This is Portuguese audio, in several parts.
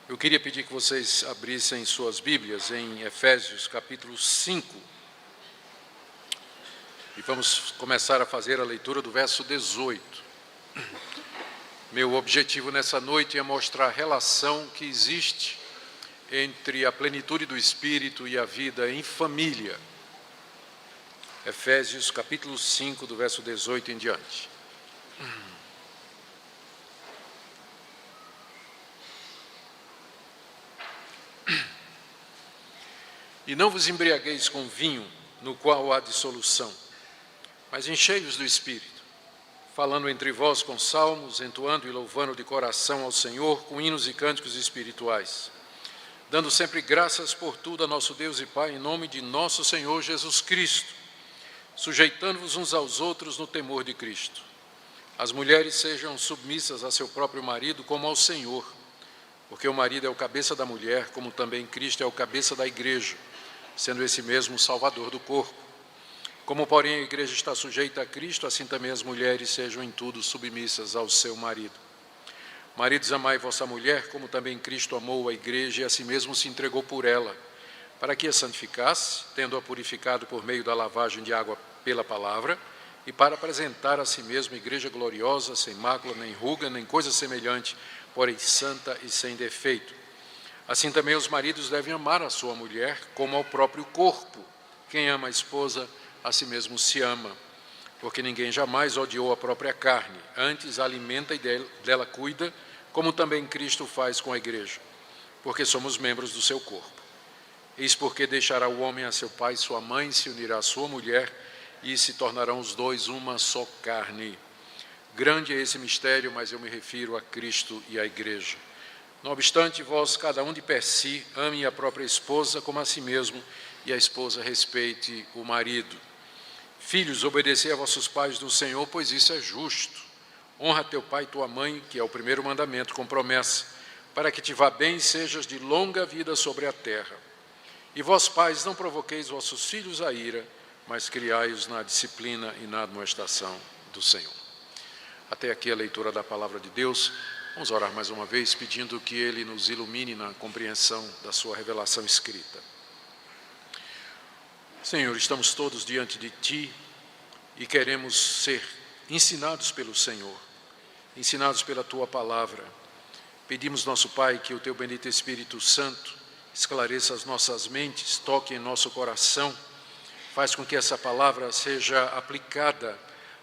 Eu queria pedir que vocês abrissem suas Bíblias em Efésios, capítulo 5. E vamos começar a fazer a leitura do verso 18. Meu objetivo nessa noite é mostrar a relação que existe entre a plenitude do Espírito e a vida em família. Efésios, capítulo 5, do verso 18 em diante. E não vos embriagueis com vinho, no qual há dissolução, mas enchei-vos do Espírito, falando entre vós com salmos, entoando e louvando de coração ao Senhor, com hinos e cânticos espirituais, dando sempre graças por tudo a nosso Deus e Pai, em nome de nosso Senhor Jesus Cristo, sujeitando-vos uns aos outros no temor de Cristo. As mulheres sejam submissas a seu próprio marido como ao Senhor, porque o marido é o cabeça da mulher, como também Cristo é o cabeça da igreja, sendo esse mesmo o Salvador do corpo. Como, porém, a igreja está sujeita a Cristo, assim também as mulheres sejam em tudo submissas ao seu marido. Maridos, amai vossa mulher, como também Cristo amou a igreja e a si mesmo se entregou por ela, para que a santificasse, tendo-a purificado por meio da lavagem de água pela palavra, e para apresentar a si mesmo igreja gloriosa, sem mácula, nem ruga, nem coisa semelhante, porém santa e sem defeito. Assim também os maridos devem amar a sua mulher como ao próprio corpo. Quem ama a esposa, a si mesmo se ama, porque ninguém jamais odiou a própria carne, antes a alimenta e dela cuida, como também Cristo faz com a igreja, porque somos membros do seu corpo. Eis porque deixará o homem a seu pai e sua mãe, se unirá à sua mulher, e se tornarão os dois uma só carne. Grande é esse mistério, mas eu me refiro a Cristo e à igreja. Não obstante, vós, cada um de per si, ame a própria esposa como a si mesmo, e a esposa respeite o marido. Filhos, obedecei a vossos pais no Senhor, pois isso é justo. Honra teu pai e tua mãe, que é o primeiro mandamento, com promessa, para que te vá bem e sejas de longa vida sobre a terra. E vós, pais, não provoqueis vossos filhos à ira, mas criai-os na disciplina e na admoestação do Senhor. Até aqui a leitura da palavra de Deus. Vamos orar mais uma vez, pedindo que Ele nos ilumine na compreensão da sua revelação escrita. Senhor, estamos todos diante de Ti e queremos ser ensinados pelo Senhor, ensinados pela Tua palavra. Pedimos, nosso Pai, que o Teu bendito Espírito Santo esclareça as nossas mentes, toque em nosso coração, faz com que essa palavra seja aplicada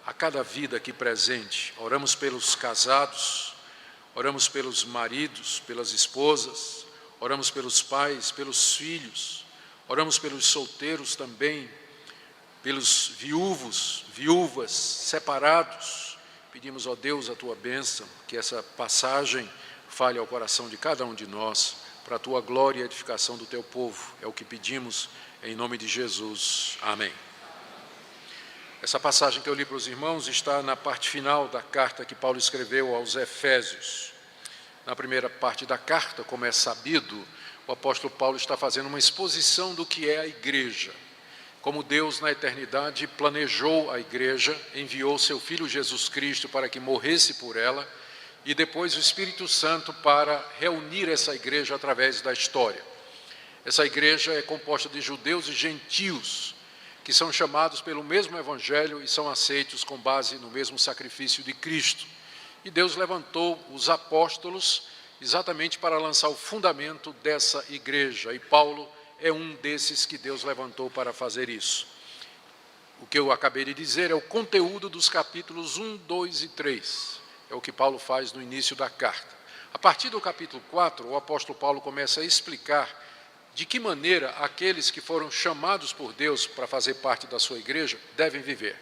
a cada vida aqui presente. Oramos pelos casados, oramos pelos maridos, pelas esposas, oramos pelos pais, pelos filhos, oramos pelos solteiros também, pelos viúvos, viúvas, separados. Pedimos, ó Deus, a Tua bênção, que essa passagem fale ao coração de cada um de nós, para a Tua glória e edificação do Teu povo. É o que pedimos em nome de Jesus. Amém. Essa passagem que eu li para os irmãos está na parte final da carta que Paulo escreveu aos Efésios. Na primeira parte da carta, como é sabido, o apóstolo Paulo está fazendo uma exposição do que é a igreja. Como Deus, na eternidade, planejou a igreja, enviou seu Filho Jesus Cristo para que morresse por ela, e depois o Espírito Santo para reunir essa igreja através da história. Essa igreja é composta de judeus e gentios, que são chamados pelo mesmo evangelho e são aceitos com base no mesmo sacrifício de Cristo. E Deus levantou os apóstolos exatamente para lançar o fundamento dessa igreja. E Paulo é um desses que Deus levantou para fazer isso. O que eu acabei de dizer é o conteúdo dos capítulos 1, 2 e 3. É o que Paulo faz no início da carta. A partir do capítulo 4, o apóstolo Paulo começa a explicar de que maneira aqueles que foram chamados por Deus para fazer parte da sua igreja devem viver.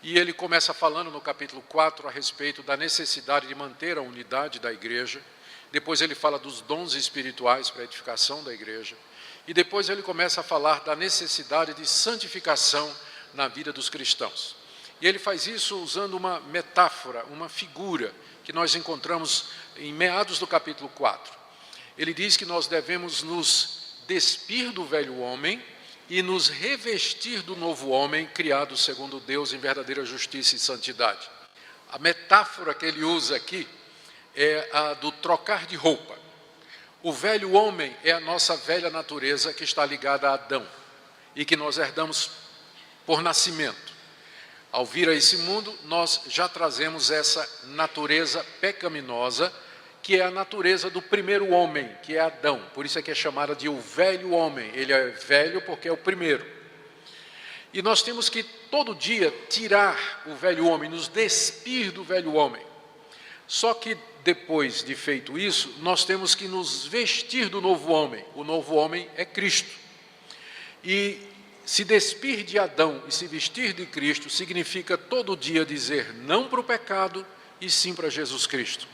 E ele começa falando no capítulo 4 a respeito da necessidade de manter a unidade da igreja. Depois ele fala dos dons espirituais para a edificação da igreja. E depois ele começa a falar da necessidade de santificação na vida dos cristãos. E ele faz isso usando uma metáfora, uma figura que nós encontramos em meados do capítulo 4. Ele diz que nós devemos nos despir do velho homem e nos revestir do novo homem, criado segundo Deus em verdadeira justiça e santidade. A metáfora que ele usa aqui é a do trocar de roupa. O velho homem é a nossa velha natureza que está ligada a Adão e que nós herdamos por nascimento. Ao vir a esse mundo, nós já trazemos essa natureza pecaminosa, que é a natureza do primeiro homem, que é Adão. Por isso é que é chamada de o velho homem. Ele é velho porque é o primeiro. E nós temos que todo dia tirar o velho homem, nos despir do velho homem. Só que depois de feito isso, nós temos que nos vestir do novo homem. O novo homem é Cristo. E se despir de Adão e se vestir de Cristo significa todo dia dizer não para o pecado e sim para Jesus Cristo.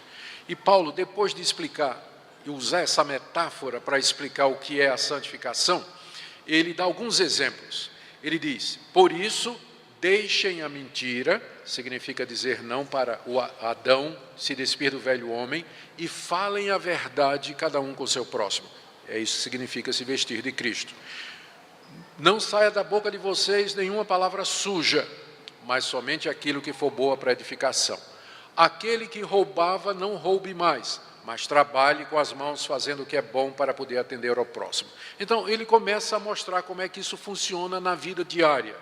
E Paulo, depois de explicar e usar essa metáfora para explicar o que é a santificação, ele dá alguns exemplos. Ele diz: por isso, deixem a mentira, significa dizer não para o Adão, se despir do velho homem, e falem a verdade cada um com o seu próximo. É isso que significa se vestir de Cristo. Não saia da boca de vocês nenhuma palavra suja, mas somente aquilo que for boa para edificação. Aquele que roubava, não roube mais, mas trabalhe com as mãos fazendo o que é bom para poder atender ao próximo. Então, ele começa a mostrar como é que isso funciona na vida diária.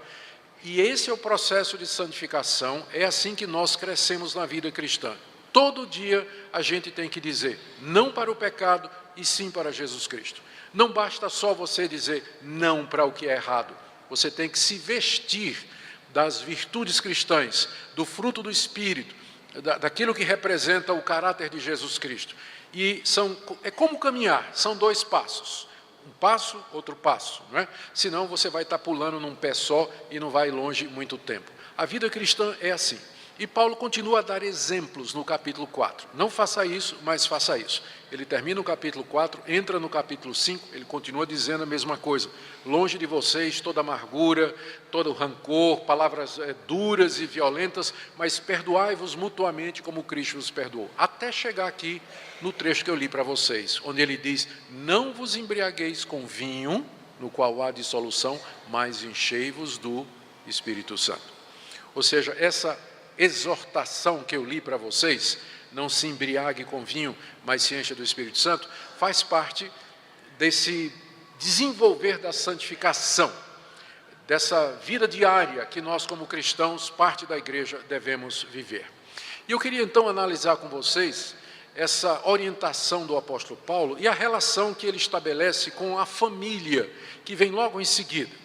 E esse é o processo de santificação, é assim que nós crescemos na vida cristã. Todo dia a gente tem que dizer não para o pecado e sim para Jesus Cristo. Não basta só você dizer não para o que é errado. Você tem que se vestir das virtudes cristãs, do fruto do Espírito, daquilo que representa o caráter de Jesus Cristo. E é como caminhar, são 2 passos. Um passo, outro passo, não é? Senão você vai estar pulando num pé só e não vai longe muito tempo. A vida cristã é assim. E Paulo continua a dar exemplos no capítulo 4. Não faça isso, mas faça isso. Ele termina o capítulo 4, entra no capítulo 5, ele continua dizendo a mesma coisa. Longe de vocês toda amargura, todo rancor, palavras duras e violentas, mas perdoai-vos mutuamente como Cristo vos perdoou. Até chegar aqui no trecho que eu li para vocês, onde ele diz: não vos embriagueis com vinho, no qual há dissolução, mas enchei-vos do Espírito Santo. Ou seja, essa exortação que eu li para vocês, não se embriague com vinho, mas se encha do Espírito Santo, faz parte desse desenvolver da santificação, dessa vida diária que nós como cristãos, parte da igreja, devemos viver. E eu queria então analisar com vocês essa orientação do apóstolo Paulo e a relação que ele estabelece com a família, que vem logo em seguida.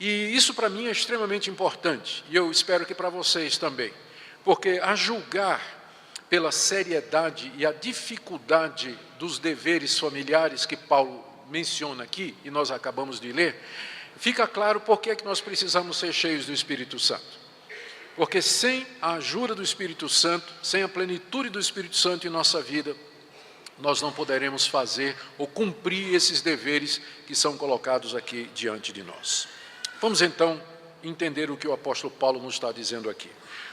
E isso para mim é extremamente importante, e eu espero que para vocês também, porque a julgar pela seriedade e a dificuldade dos deveres familiares que Paulo menciona aqui, e nós acabamos de ler, fica claro por que é que nós precisamos ser cheios do Espírito Santo. Porque sem a ajuda do Espírito Santo, sem a plenitude do Espírito Santo em nossa vida, nós não poderemos fazer ou cumprir esses deveres que são colocados aqui diante de nós. Vamos então entender o que o apóstolo Paulo nos está dizendo aqui.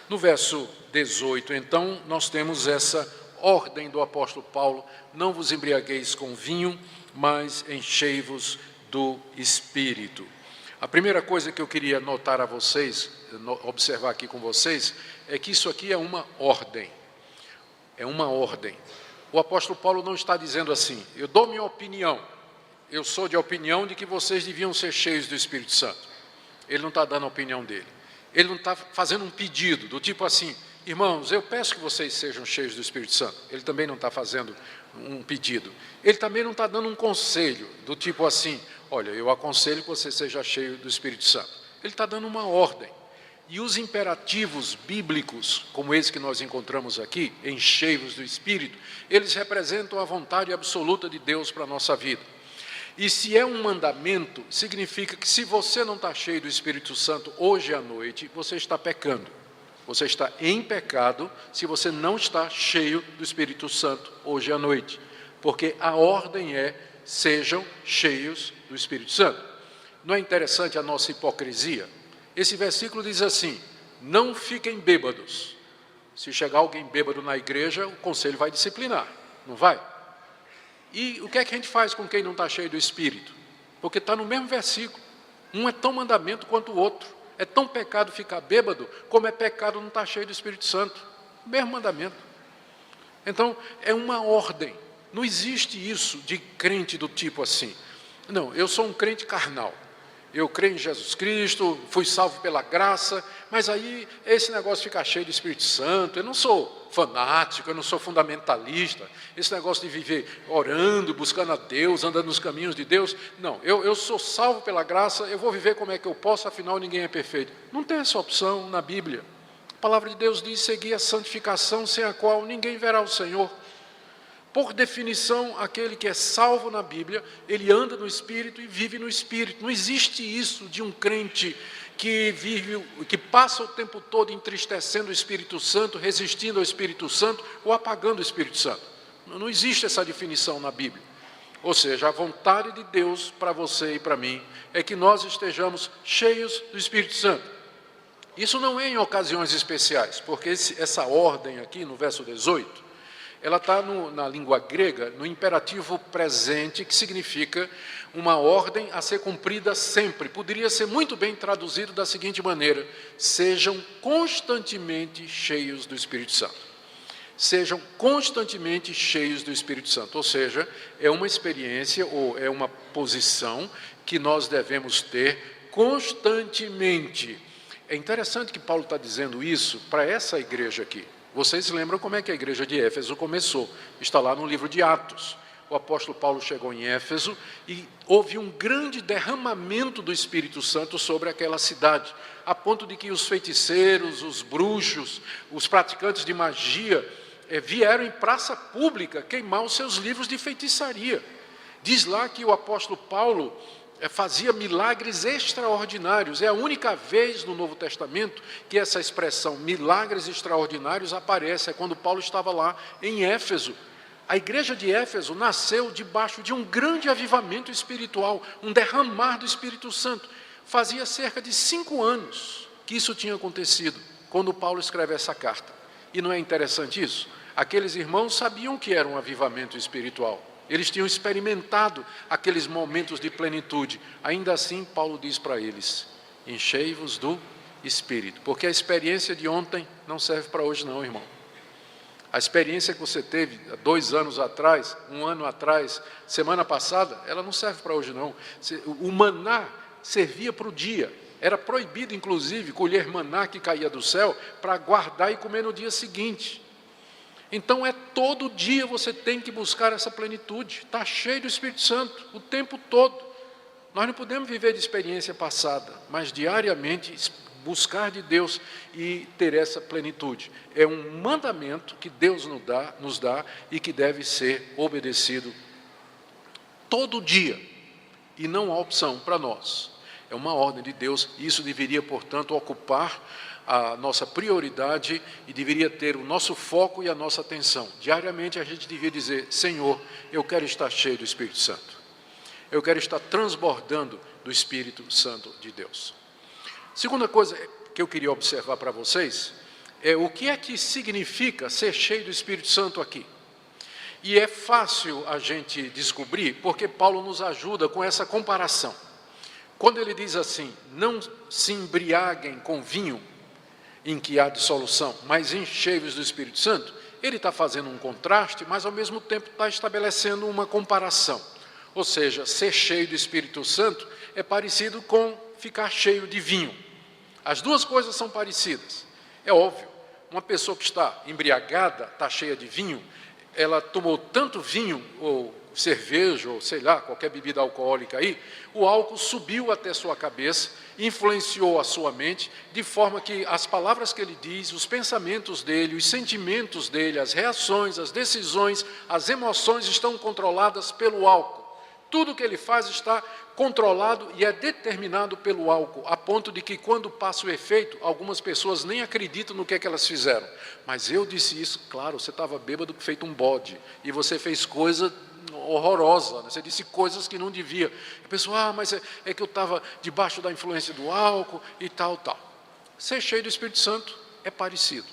No verso 18, então, nós temos essa ordem do apóstolo Paulo: não vos embriagueis com vinho, mas enchei-vos do Espírito. A primeira coisa que eu queria notar a vocês, observar aqui com vocês, é que isso aqui é uma ordem. É uma ordem. O apóstolo Paulo não está dizendo assim: eu dou minha opinião, eu sou de opinião de que vocês deviam ser cheios do Espírito Santo. Ele não está dando a opinião dele. Ele não está fazendo um pedido, do tipo assim: irmãos, eu peço que vocês sejam cheios do Espírito Santo. Ele também não está fazendo um pedido. Ele também não está dando um conselho, do tipo assim: olha, eu aconselho que você seja cheio do Espírito Santo. Ele está dando uma ordem. E os imperativos bíblicos, como esse que nós encontramos aqui, enchei-vos do Espírito, eles representam a vontade absoluta de Deus para a nossa vida. E se é um mandamento, significa que se você não está cheio do Espírito Santo hoje à noite, você está pecando. Você está em pecado se você não está cheio do Espírito Santo hoje à noite. Porque a ordem é: sejam cheios do Espírito Santo. Não é interessante a nossa hipocrisia? Esse versículo diz assim: não fiquem bêbados. Se chegar alguém bêbado na igreja, o conselho vai disciplinar, não vai? E o que é que a gente faz com quem não está cheio do Espírito? Porque está no mesmo versículo. Um é tão mandamento quanto o outro. É tão pecado ficar bêbado, como é pecado não estar cheio do Espírito Santo. Mesmo mandamento. Então, é uma ordem. Não existe isso de crente do tipo assim. Não, eu sou um crente carnal. Eu creio em Jesus Cristo, fui salvo pela graça, mas aí esse negócio fica cheio do Espírito Santo. Eu não sou fanático, eu não sou fundamentalista. Esse negócio de viver orando, buscando a Deus, andando nos caminhos de Deus. Não, eu sou salvo pela graça, eu vou viver como é que eu posso, afinal ninguém é perfeito. Não tem essa opção na Bíblia. A palavra de Deus diz: seguir a santificação, sem a qual ninguém verá o Senhor. Por definição, aquele que é salvo na Bíblia, ele anda no Espírito e vive no Espírito. Não existe isso de um crente que passa o tempo todo entristecendo o Espírito Santo, resistindo ao Espírito Santo ou apagando o Espírito Santo. Não existe essa definição na Bíblia. Ou seja, a vontade de Deus para você e para mim é que nós estejamos cheios do Espírito Santo. Isso não é em ocasiões especiais, porque essa ordem aqui no verso 18, ela está na língua grega, no imperativo presente, que significa uma ordem a ser cumprida sempre. Poderia ser muito bem traduzido da seguinte maneira: sejam constantemente cheios do Espírito Santo. Sejam constantemente cheios do Espírito Santo. Ou seja, é uma experiência ou é uma posição que nós devemos ter constantemente. É interessante que Paulo está dizendo isso para essa igreja aqui. Vocês lembram como é que a igreja de Éfeso começou? Está lá no livro de Atos. O apóstolo Paulo chegou em Éfeso e houve um grande derramamento do Espírito Santo sobre aquela cidade, a ponto de que os feiticeiros, os bruxos, os praticantes de magia vieram em praça pública queimar os seus livros de feitiçaria. Diz lá que o apóstolo Paulo fazia milagres extraordinários. É a única vez no Novo Testamento que essa expressão milagres extraordinários aparece, é quando Paulo estava lá em Éfeso. A igreja de Éfeso nasceu debaixo de um grande avivamento espiritual, um derramar do Espírito Santo. Fazia cerca de 5 anos que isso tinha acontecido, quando Paulo escreve essa carta. E não é interessante isso? Aqueles irmãos sabiam que era um avivamento espiritual. Eles tinham experimentado aqueles momentos de plenitude. Ainda assim, Paulo diz para eles: enchei-vos do Espírito. Porque a experiência de ontem não serve para hoje não, irmão. A experiência que você teve 2 anos atrás, 1 ano atrás, semana passada, ela não serve para hoje não. O maná servia para o dia. Era proibido, inclusive, colher maná que caía do céu para guardar e comer no dia seguinte. Então todo dia você tem que buscar essa plenitude. Está cheio do Espírito Santo o tempo todo. Nós não podemos viver de experiência passada, mas diariamente buscar de Deus e ter essa plenitude. É um mandamento que Deus nos dá e que deve ser obedecido todo dia. E não há opção para nós. É uma ordem de Deus e isso deveria, portanto, ocupar a nossa prioridade e deveria ter o nosso foco e a nossa atenção. Diariamente a gente devia dizer: Senhor, eu quero estar cheio do Espírito Santo. Eu quero estar transbordando do Espírito Santo de Deus. Segunda coisa que eu queria observar para vocês é o que é que significa ser cheio do Espírito Santo aqui. E é fácil a gente descobrir porque Paulo nos ajuda com essa comparação. Quando ele diz assim: não se embriaguem com vinho em que há dissolução, mas enchei-vos do Espírito Santo, ele está fazendo um contraste, mas ao mesmo tempo está estabelecendo uma comparação. Ou seja, ser cheio do Espírito Santo é parecido com ficar cheio de vinho. As duas coisas são parecidas. É óbvio, uma pessoa que está embriagada, está cheia de vinho, ela tomou tanto vinho, ou cerveja, ou sei lá, qualquer bebida alcoólica aí, o álcool subiu até sua cabeça, influenciou a sua mente, de forma que as palavras que ele diz, os pensamentos dele, os sentimentos dele, as reações, as decisões, as emoções estão controladas pelo álcool. Tudo que ele faz está controlado e é determinado pelo álcool, a ponto de que quando passa o efeito, algumas pessoas nem acreditam no que é que elas fizeram. Mas eu disse isso, claro, você estava bêbado feito um bode, e você fez coisa horrorosa, você disse coisas que não devia. A pessoa, mas é que eu estava debaixo da influência do álcool e tal. Ser cheio do Espírito Santo é parecido.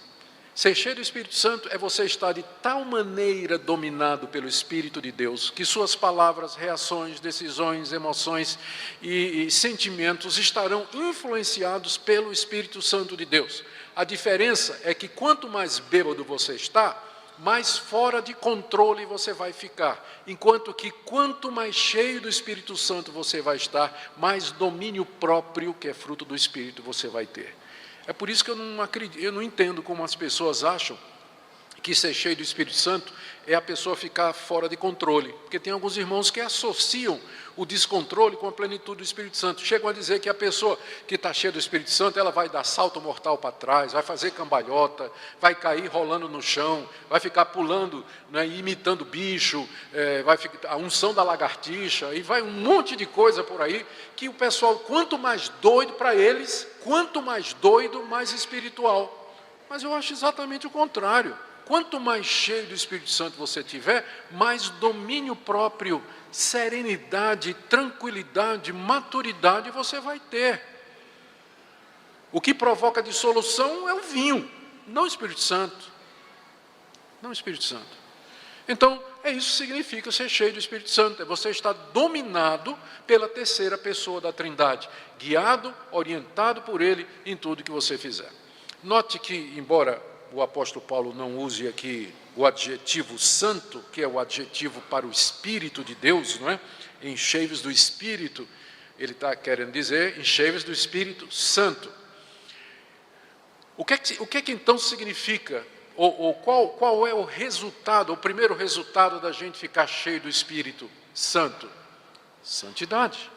Ser cheio do Espírito Santo é você estar de tal maneira dominado pelo Espírito de Deus, que suas palavras, reações, decisões, emoções e sentimentos estarão influenciados pelo Espírito Santo de Deus. A diferença é que quanto mais bêbado você está, mais fora de controle você vai ficar. Enquanto que quanto mais cheio do Espírito Santo você vai estar, mais domínio próprio, que é fruto do Espírito, você vai ter. É por isso que eu não entendo como as pessoas acham que ser cheio do Espírito Santo é a pessoa ficar fora de controle. Porque tem alguns irmãos que associam o descontrole com a plenitude do Espírito Santo. Chegam a dizer que a pessoa que está cheia do Espírito Santo, ela vai dar salto mortal para trás, vai fazer cambalhota, vai cair rolando no chão, vai ficar pulando, né, imitando bicho, vai ficar a unção da lagartixa, e vai um monte de coisa por aí, que o pessoal, quanto mais doido para eles, quanto mais doido, mais espiritual. Mas eu acho exatamente o contrário. Quanto mais cheio do Espírito Santo você tiver, mais domínio próprio, serenidade, tranquilidade, maturidade você vai ter. O que provoca dissolução é o vinho, não o Espírito Santo. Não o Espírito Santo. Então, isso significa ser cheio do Espírito Santo. É você estar dominado pela terceira pessoa da Trindade, guiado, orientado por Ele em tudo que você fizer. Note que, embora o apóstolo Paulo não use aqui o adjetivo santo, que é o adjetivo para o Espírito de Deus, não é? Enchei-vos do Espírito, ele está querendo dizer, enchei-vos do Espírito Santo. O que é que então significa, ou qual é o resultado, o primeiro resultado da gente ficar cheio do Espírito Santo? Santidade.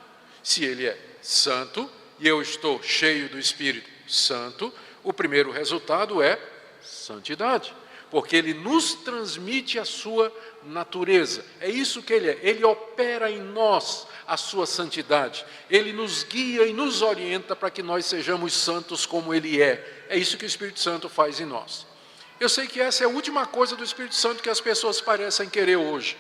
Se ele é santo e eu estou cheio do Espírito Santo, o primeiro resultado é santidade, porque ele nos transmite a sua natureza. É isso que ele é. Ele opera em nós a sua santidade. Ele nos guia e nos orienta para que nós sejamos santos como ele é. É isso que o Espírito Santo faz em nós. Eu sei que essa é a última coisa do Espírito Santo que as pessoas parecem querer hoje.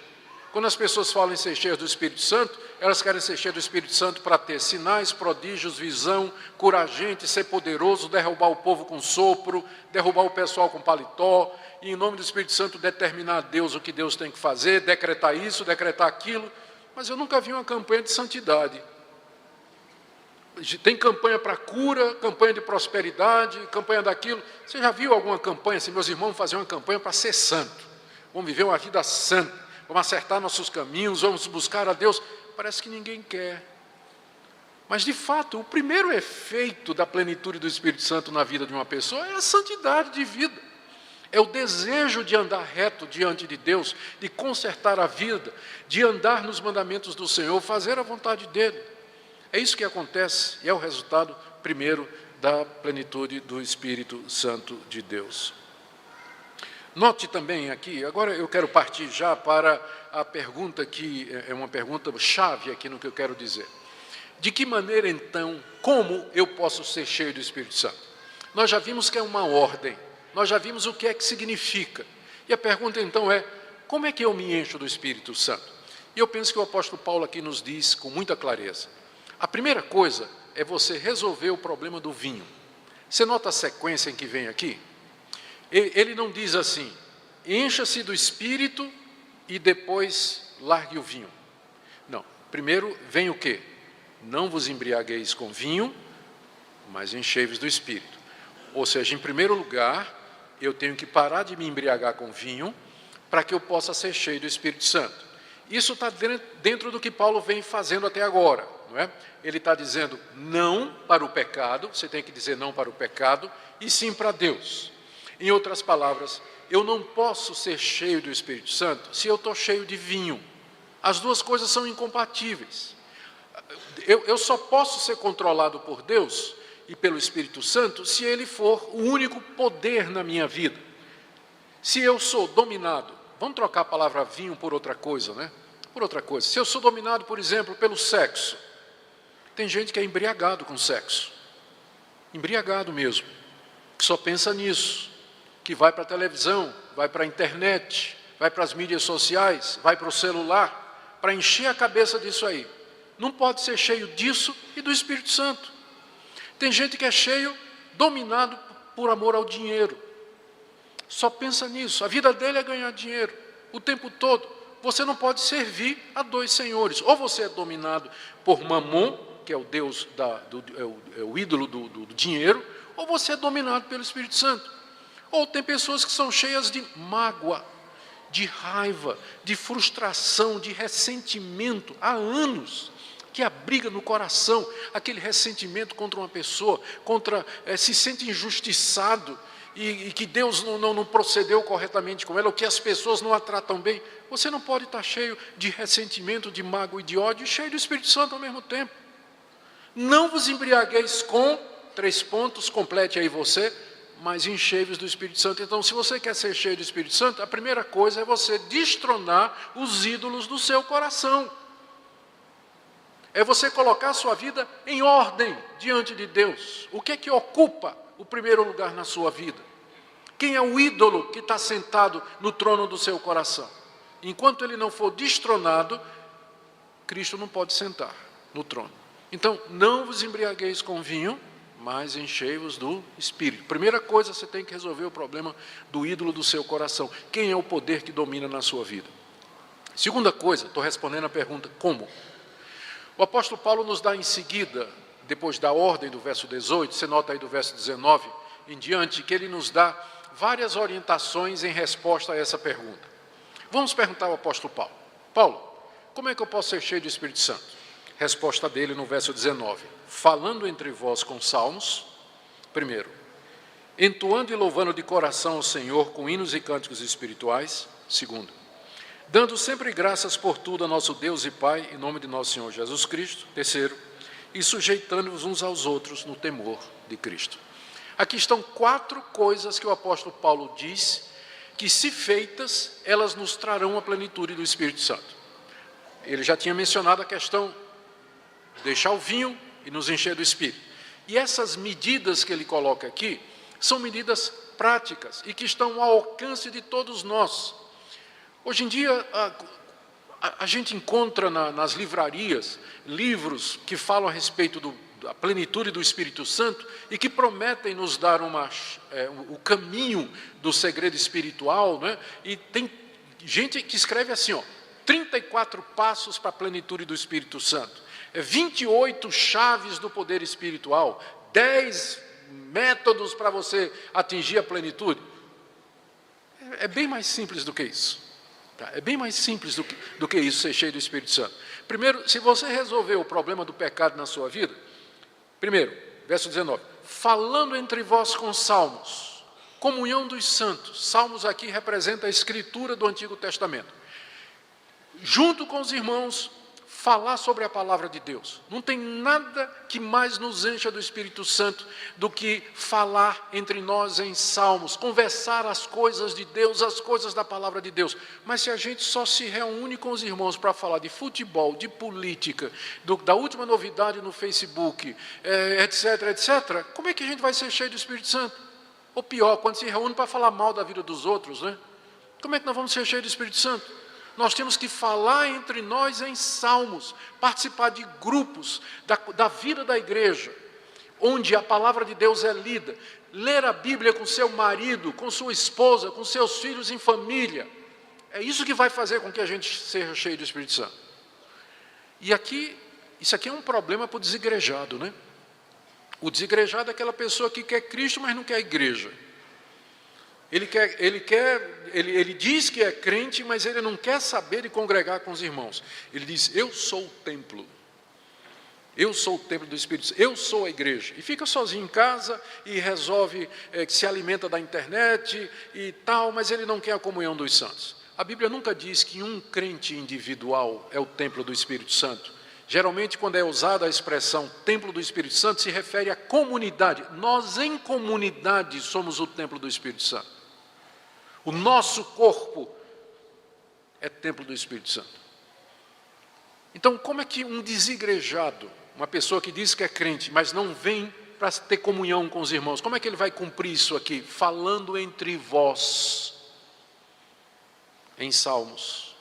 Quando as pessoas falam em ser cheias do Espírito Santo, elas querem ser cheias do Espírito Santo para ter sinais, prodígios, visão, curar gente, ser poderoso, derrubar o povo com sopro, derrubar o pessoal com paletó, e em nome do Espírito Santo determinar a Deus o que Deus tem que fazer, decretar isso, decretar aquilo. Mas eu nunca vi uma campanha de santidade. Tem campanha para cura, campanha de prosperidade, campanha daquilo. Você já viu alguma campanha, assim, meus irmãos faziam uma campanha para ser santo? Vamos viver uma vida santa. Vamos acertar nossos caminhos, vamos buscar a Deus. Parece que ninguém quer. Mas, de fato, o primeiro efeito da plenitude do Espírito Santo na vida de uma pessoa é a santidade de vida. É o desejo de andar reto diante de Deus, de consertar a vida, de andar nos mandamentos do Senhor, fazer a vontade dEle. É isso que acontece e é o resultado, primeiro, da plenitude do Espírito Santo de Deus. Note também aqui, agora eu quero partir já para a pergunta que é uma pergunta chave aqui no que eu quero dizer. De que maneira, então, como eu posso ser cheio do Espírito Santo? Nós já vimos que é uma ordem, nós já vimos o que é que significa. E a pergunta, então, é, como é que eu me encho do Espírito Santo? E eu penso que o apóstolo Paulo aqui nos diz com muita clareza. A primeira coisa é você resolver o problema do vinho. Você nota a sequência em que vem aqui? Ele não diz assim, encha-se do Espírito e depois largue o vinho. Não, primeiro vem o quê? Não vos embriagueis com vinho, mas enchei-vos do Espírito. Ou seja, em primeiro lugar, eu tenho que parar de me embriagar com vinho para que eu possa ser cheio do Espírito Santo. Isso está dentro do que Paulo vem fazendo até agora, não é? Ele está dizendo não para o pecado, você tem que dizer não para o pecado, e sim para Deus. Em outras palavras, eu não posso ser cheio do Espírito Santo se eu estou cheio de vinho. As duas coisas são incompatíveis. Eu só posso ser controlado por Deus e pelo Espírito Santo se Ele for o único poder na minha vida. Se eu sou dominado, vamos trocar a palavra vinho por outra coisa, né? Por outra coisa. Se eu sou dominado, por exemplo, pelo sexo, tem gente que é embriagado com sexo. Embriagado mesmo. Que só pensa nisso. Que vai para a televisão, vai para a internet, vai para as mídias sociais, vai para o celular, para encher a cabeça disso aí. Não pode ser cheio disso e do Espírito Santo. Tem gente que é cheio, dominado por amor ao dinheiro. Só pensa nisso, a vida dele é ganhar dinheiro, o tempo todo. Você não pode servir a dois senhores. Ou você é dominado por Mamon, que é o Deus, o ídolo do dinheiro, ou você é dominado pelo Espírito Santo. Ou tem pessoas que são cheias de mágoa, de raiva, de frustração, de ressentimento há anos, que abriga no coração aquele ressentimento contra uma pessoa, se sente injustiçado e que Deus não procedeu corretamente com ela, ou que as pessoas não a tratam bem. Você não pode estar cheio de ressentimento, de mágoa e de ódio, e cheio do Espírito Santo ao mesmo tempo. Não vos embriagueis com, 3 pontos, complete aí você, mas enchei-vos do Espírito Santo. Então, se você quer ser cheio do Espírito Santo, a primeira coisa é você destronar os ídolos do seu coração. É você colocar a sua vida em ordem diante de Deus. O que é que ocupa o primeiro lugar na sua vida? Quem é o ídolo que está sentado no trono do seu coração? Enquanto ele não for destronado, Cristo não pode sentar no trono. Então, não vos embriagueis com vinho, mas enchei-vos do Espírito. Primeira coisa, você tem que resolver o problema do ídolo do seu coração. Quem é o poder que domina na sua vida? Segunda coisa, estou respondendo a pergunta, como? O apóstolo Paulo nos dá em seguida, depois da ordem do verso 18, você nota aí do verso 19 em diante, que ele nos dá várias orientações em resposta a essa pergunta. Vamos perguntar ao apóstolo Paulo. Paulo, como é que eu posso ser cheio do Espírito Santo? Resposta dele no verso 19. Falando entre vós com salmos, primeiro, entoando e louvando de coração ao Senhor com hinos e cânticos espirituais, segundo, dando sempre graças por tudo a nosso Deus e Pai, em nome de nosso Senhor Jesus Cristo, terceiro, e sujeitando-vos uns aos outros no temor de Cristo. Aqui estão 4 coisas que o apóstolo Paulo diz, que se feitas, elas nos trarão a plenitude do Espírito Santo. Ele já tinha mencionado a questão de deixar o vinho e nos encher do Espírito. E essas medidas que ele coloca aqui, são medidas práticas e que estão ao alcance de todos nós. Hoje em dia, a gente encontra nas livrarias livros que falam a respeito da plenitude do Espírito Santo e que prometem nos dar o caminho do segredo espiritual, né? E tem gente que escreve assim, 34 passos para a plenitude do Espírito Santo, 28 chaves do poder espiritual, 10 métodos para você atingir a plenitude. É bem mais simples do que isso. É bem mais simples do que isso, ser cheio do Espírito Santo. Primeiro, se você resolver o problema do pecado na sua vida, primeiro, verso 19, falando entre vós com salmos, comunhão dos santos. Salmos aqui representa a escritura do Antigo Testamento. Junto com os irmãos, falar sobre a palavra de Deus. Não tem nada que mais nos encha do Espírito Santo do que falar entre nós em salmos, conversar as coisas de Deus, as coisas da palavra de Deus. Mas se a gente só se reúne com os irmãos para falar de futebol, de política, da última novidade no Facebook, etc., etc., como é que a gente vai ser cheio do Espírito Santo? Ou pior, quando se reúne para falar mal da vida dos outros, né? Como é que nós vamos ser cheios do Espírito Santo? Nós temos que falar entre nós em salmos, participar de grupos da vida da igreja, onde a palavra de Deus é lida, ler a Bíblia com seu marido, com sua esposa, com seus filhos em família. É isso que vai fazer com que a gente seja cheio do Espírito Santo. E aqui, isso aqui é um problema para o desigrejado, né? O desigrejado é aquela pessoa que quer Cristo, mas não quer a igreja. Ele diz que é crente, mas ele não quer saber de congregar com os irmãos. Ele diz, eu sou o templo. Eu sou o templo do Espírito Santo. Eu sou a igreja. E fica sozinho em casa e resolve, que se alimenta da internet e tal, mas ele não quer a comunhão dos santos. A Bíblia nunca diz que um crente individual é o templo do Espírito Santo. Geralmente, quando é usada a expressão templo do Espírito Santo, se refere à comunidade. Nós, em comunidade, somos o templo do Espírito Santo. O nosso corpo é templo do Espírito Santo. Então, como é que um desigrejado, uma pessoa que diz que é crente, mas não vem para ter comunhão com os irmãos, como é que ele vai cumprir isso aqui? Falando entre vós, em salmos.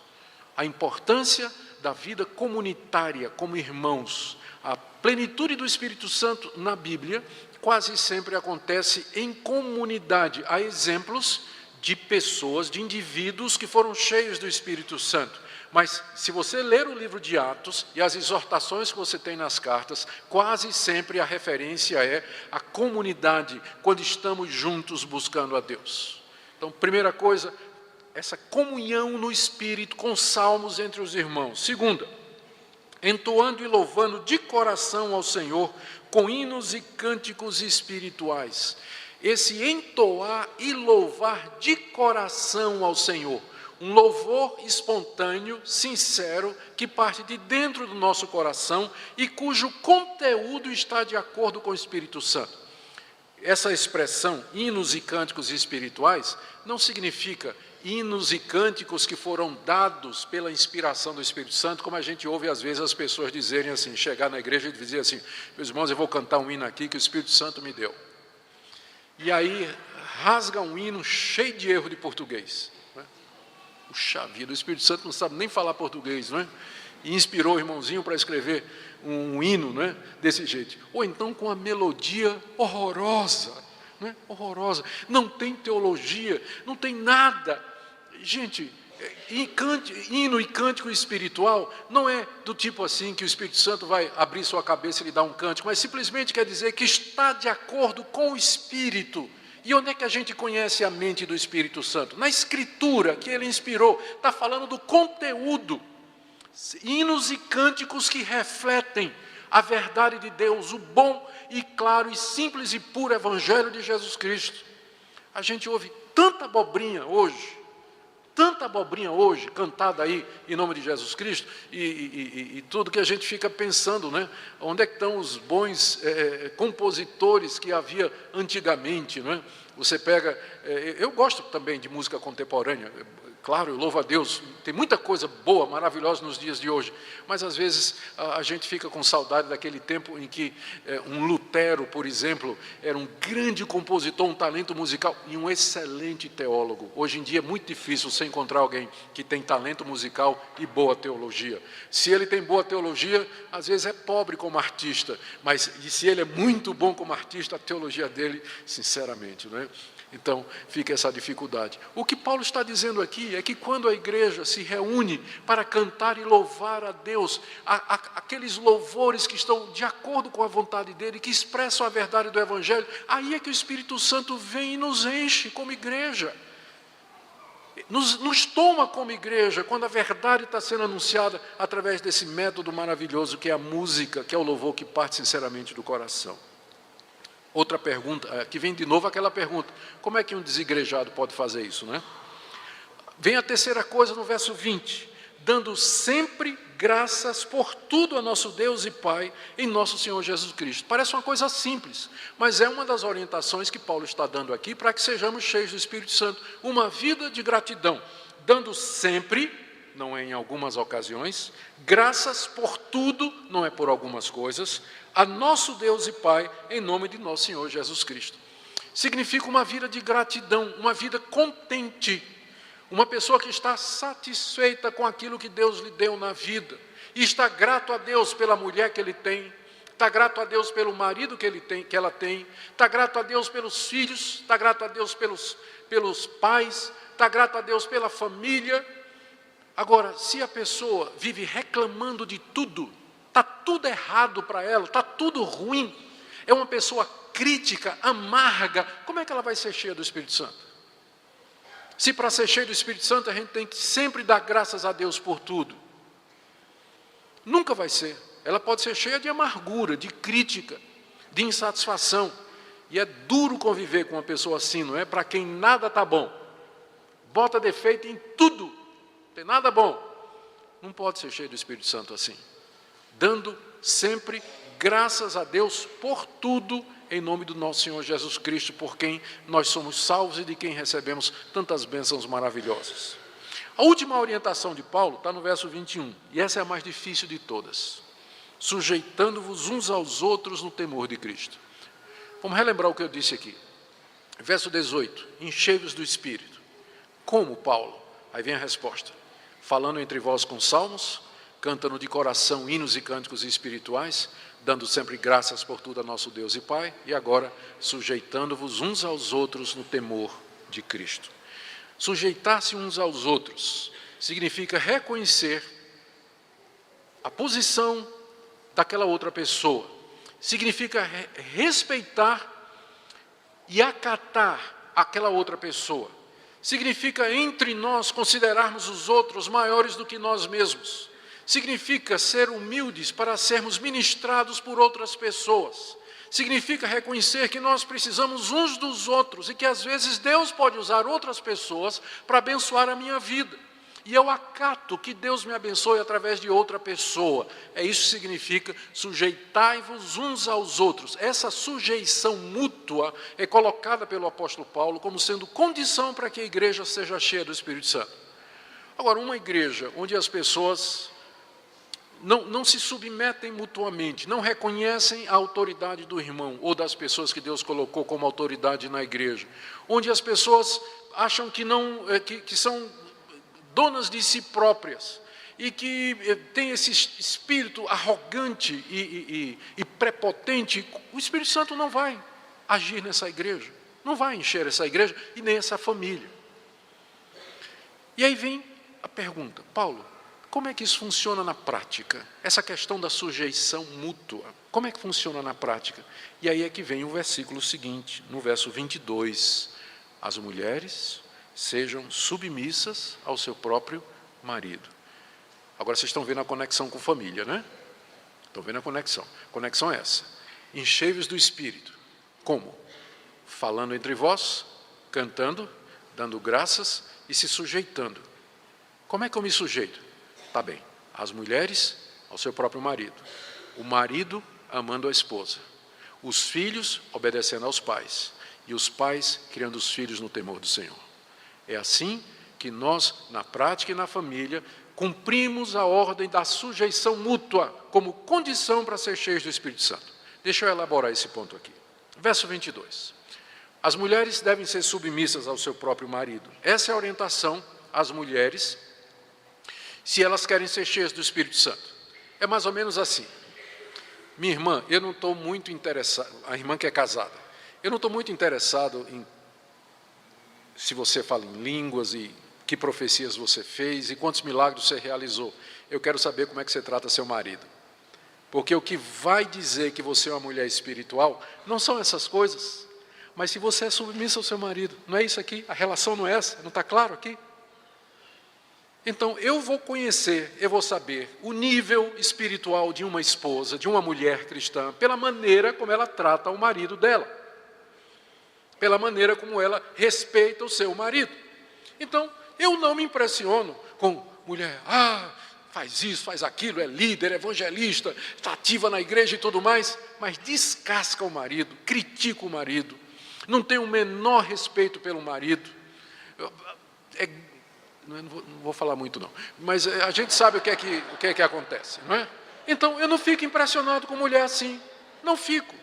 A importância da vida comunitária como irmãos. A plenitude do Espírito Santo na Bíblia quase sempre acontece em comunidade. Há exemplos de pessoas, de indivíduos que foram cheios do Espírito Santo. Mas se você ler o livro de Atos e as exortações que você tem nas cartas, quase sempre a referência é a comunidade, quando estamos juntos buscando a Deus. Então, primeira coisa, essa comunhão no Espírito com salmos entre os irmãos. Segunda, entoando e louvando de coração ao Senhor com hinos e cânticos espirituais. Esse entoar e louvar de coração ao Senhor, um louvor espontâneo, sincero, que parte de dentro do nosso coração e cujo conteúdo está de acordo com o Espírito Santo. Essa expressão, hinos e cânticos espirituais, não significa hinos e cânticos que foram dados pela inspiração do Espírito Santo, como a gente ouve às vezes as pessoas dizerem assim, chegar na igreja e dizer assim, meus irmãos, eu vou cantar um hino aqui que o Espírito Santo me deu. E aí rasga um hino cheio de erro de português. Não é? Puxa vida, o Espírito Santo não sabe nem falar português, não é? E inspirou o irmãozinho para escrever um hino, não é? Desse jeito. Ou então com a melodia horrorosa, não é? Horrorosa. Não tem teologia, não tem nada. Gente, hino e cântico espiritual não é do tipo assim que o Espírito Santo vai abrir sua cabeça e lhe dar um cântico, mas simplesmente quer dizer que está de acordo com o Espírito. E onde é que a gente conhece a mente do Espírito Santo? Na Escritura que ele inspirou, está falando do conteúdo. Hinos e cânticos que refletem a verdade de Deus, o bom e claro e simples e puro Evangelho de Jesus Cristo. A gente ouve tanta abobrinha hoje cantada aí em nome de Jesus Cristo, e tudo que a gente fica pensando, né? Onde é que estão os bons compositores que havia antigamente, né? Você pega, eu gosto também de música contemporânea, claro, eu louvo a Deus, tem muita coisa boa, maravilhosa nos dias de hoje, mas às vezes a gente fica com saudade daquele tempo em que um Lutero, por exemplo, era um grande compositor, um talento musical e um excelente teólogo. Hoje em dia é muito difícil você encontrar alguém que tem talento musical e boa teologia. Se ele tem boa teologia, às vezes é pobre como artista, mas e se ele é muito bom como artista, a teologia dele, sinceramente, não é? Então, fica essa dificuldade. O que Paulo está dizendo aqui é que quando a igreja se reúne para cantar e louvar a Deus, aqueles louvores que estão de acordo com a vontade dele, que expressam a verdade do Evangelho, aí é que o Espírito Santo vem e nos enche como igreja. Nos toma como igreja, quando a verdade está sendo anunciada através desse método maravilhoso que é a música, que é o louvor que parte sinceramente do coração. Outra pergunta, que vem de novo aquela pergunta, como é que um desigrejado pode fazer isso, né? Vem a terceira coisa no verso 20, dando sempre graças por tudo a nosso Deus e Pai, em nosso Senhor Jesus Cristo. Parece uma coisa simples, mas é uma das orientações que Paulo está dando aqui para que sejamos cheios do Espírito Santo, uma vida de gratidão, dando sempre, não é em algumas ocasiões, graças por tudo, não é por algumas coisas, a nosso Deus e Pai, em nome de nosso Senhor Jesus Cristo. Significa uma vida de gratidão, uma vida contente, uma pessoa que está satisfeita com aquilo que Deus lhe deu na vida, e está grato a Deus pela mulher que ele tem, está grato a Deus pelo marido que ela tem, está grato a Deus pelos filhos, está grato a Deus pelos pais, está grato a Deus pela família. Agora, se a pessoa vive reclamando de tudo, está tudo errado para ela, está tudo ruim, é uma pessoa crítica, amarga, como é que ela vai ser cheia do Espírito Santo? Se para ser cheio do Espírito Santo a gente tem que sempre dar graças a Deus por tudo, nunca vai ser. Ela pode ser cheia de amargura, de crítica, de insatisfação, e é duro conviver com uma pessoa assim, não é? Para quem nada está bom, bota defeito em tudo, não tem nada bom, não pode ser cheio do Espírito Santo assim. Dando sempre graças a Deus por tudo, em nome do nosso Senhor Jesus Cristo, por quem nós somos salvos e de quem recebemos tantas bênçãos maravilhosas. A última orientação de Paulo está no verso 21, e essa é a mais difícil de todas. Sujeitando-vos uns aos outros no temor de Cristo. Vamos relembrar o que eu disse aqui. Verso 18, enchei-vos do Espírito. Como, Paulo? Aí vem a resposta. Falando entre vós com salmos, cantando de coração hinos e cânticos espirituais, dando sempre graças por tudo a nosso Deus e Pai, e agora sujeitando-vos uns aos outros no temor de Cristo. Sujeitar-se uns aos outros significa reconhecer a posição daquela outra pessoa, significa respeitar e acatar aquela outra pessoa, Significa entre nós considerarmos os outros maiores do que nós mesmos. Significa ser humildes para sermos ministrados por outras pessoas. Significa reconhecer que nós precisamos uns dos outros e que às vezes Deus pode usar outras pessoas para abençoar a minha vida. E eu acato que Deus me abençoe através de outra pessoa. Isso significa sujeitai-vos uns aos outros. Essa sujeição mútua é colocada pelo apóstolo Paulo como sendo condição para que a igreja seja cheia do Espírito Santo. Agora, uma igreja onde as pessoas não se submetem mutuamente, não reconhecem a autoridade do irmão ou das pessoas que Deus colocou como autoridade na igreja, onde as pessoas acham que são donas de si próprias e que tem esse espírito arrogante e prepotente, o Espírito Santo não vai agir nessa igreja, não vai encher essa igreja e nem essa família. E aí vem a pergunta: Paulo, como é que isso funciona na prática? Essa questão da sujeição mútua, como é que funciona na prática? E aí é que vem o versículo seguinte, no verso 22. As mulheres sejam submissas ao seu próprio marido. Agora vocês estão vendo a conexão com família, né? Estão vendo a conexão. A conexão é essa. Enchei-vos do Espírito. Como? Falando entre vós, cantando, dando graças e se sujeitando. Como é que eu me sujeito? Tá bem, as mulheres ao seu próprio marido, o marido amando a esposa, os filhos obedecendo aos pais e os pais criando os filhos no temor do Senhor. É assim que nós, na prática e na família, cumprimos a ordem da sujeição mútua como condição para ser cheios do Espírito Santo. Deixa eu elaborar esse ponto aqui. Verso 22. As mulheres devem ser submissas ao seu próprio marido. Essa é a orientação às mulheres, se elas querem ser cheias do Espírito Santo. É mais ou menos assim. Minha irmã, eu não estou muito interessado, a irmã que é casada, eu não estou muito interessado em se você fala em línguas e que profecias você fez e quantos milagres você realizou. Eu quero saber como é que você trata seu marido. Porque o que vai dizer que você é uma mulher espiritual não são essas coisas, mas se você é submissa ao seu marido. Não é isso aqui? A relação não é essa? Não está claro aqui? Então, eu vou conhecer, eu vou saber o nível espiritual de uma esposa, de uma mulher cristã, pela maneira como ela trata o marido dela, pela maneira como ela respeita o seu marido. Então, eu não me impressiono com mulher, faz isso, faz aquilo, é líder, é evangelista, está ativa na igreja e tudo mais, mas descasca o marido, critica o marido, não tem o menor respeito pelo marido. Não vou falar muito não, mas a gente sabe o que é que acontece, não é? Então, eu não fico impressionado com mulher assim, não fico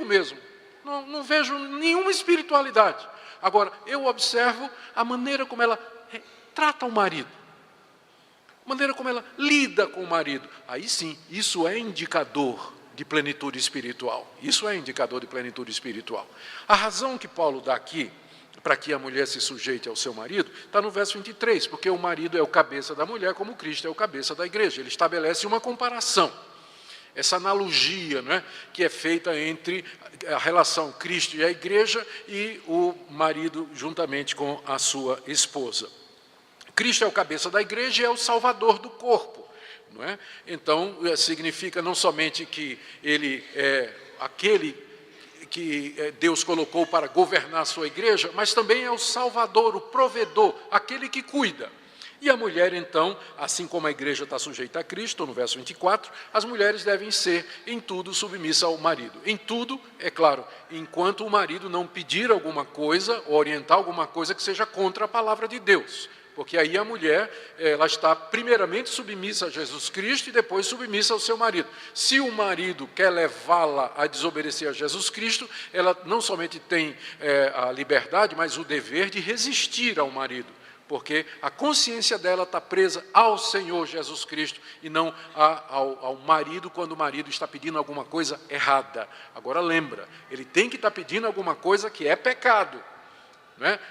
mesmo, não vejo nenhuma espiritualidade. Agora, eu observo a maneira como ela trata o marido, a maneira como ela lida com o marido. Aí sim, isso é indicador de plenitude espiritual, isso é indicador de plenitude espiritual. A razão que Paulo dá aqui, para que a mulher se sujeite ao seu marido, está no verso 23, porque o marido é o cabeça da mulher, como Cristo é o cabeça da igreja. Ele estabelece uma comparação, essa analogia, né, que é feita entre a relação Cristo e a igreja e o marido juntamente com a sua esposa. Cristo é o cabeça da igreja e é o salvador do corpo. Não é? Então, significa não somente que ele é aquele que Deus colocou para governar a sua igreja, mas também é o salvador, o provedor, aquele que cuida. E a mulher, então, assim como a igreja está sujeita a Cristo, no verso 24, as mulheres devem ser, em tudo, submissas ao marido. Em tudo, é claro, enquanto o marido não pedir alguma coisa, ou orientar alguma coisa que seja contra a palavra de Deus. Porque aí a mulher, ela está primeiramente submissa a Jesus Cristo e depois submissa ao seu marido. Se o marido quer levá-la a desobedecer a Jesus Cristo, ela não somente tem a liberdade, mas o dever de resistir ao marido. Porque a consciência dela está presa ao Senhor Jesus Cristo e não ao marido, quando o marido está pedindo alguma coisa errada. Agora lembra, ele tem que estar pedindo alguma coisa que é pecado.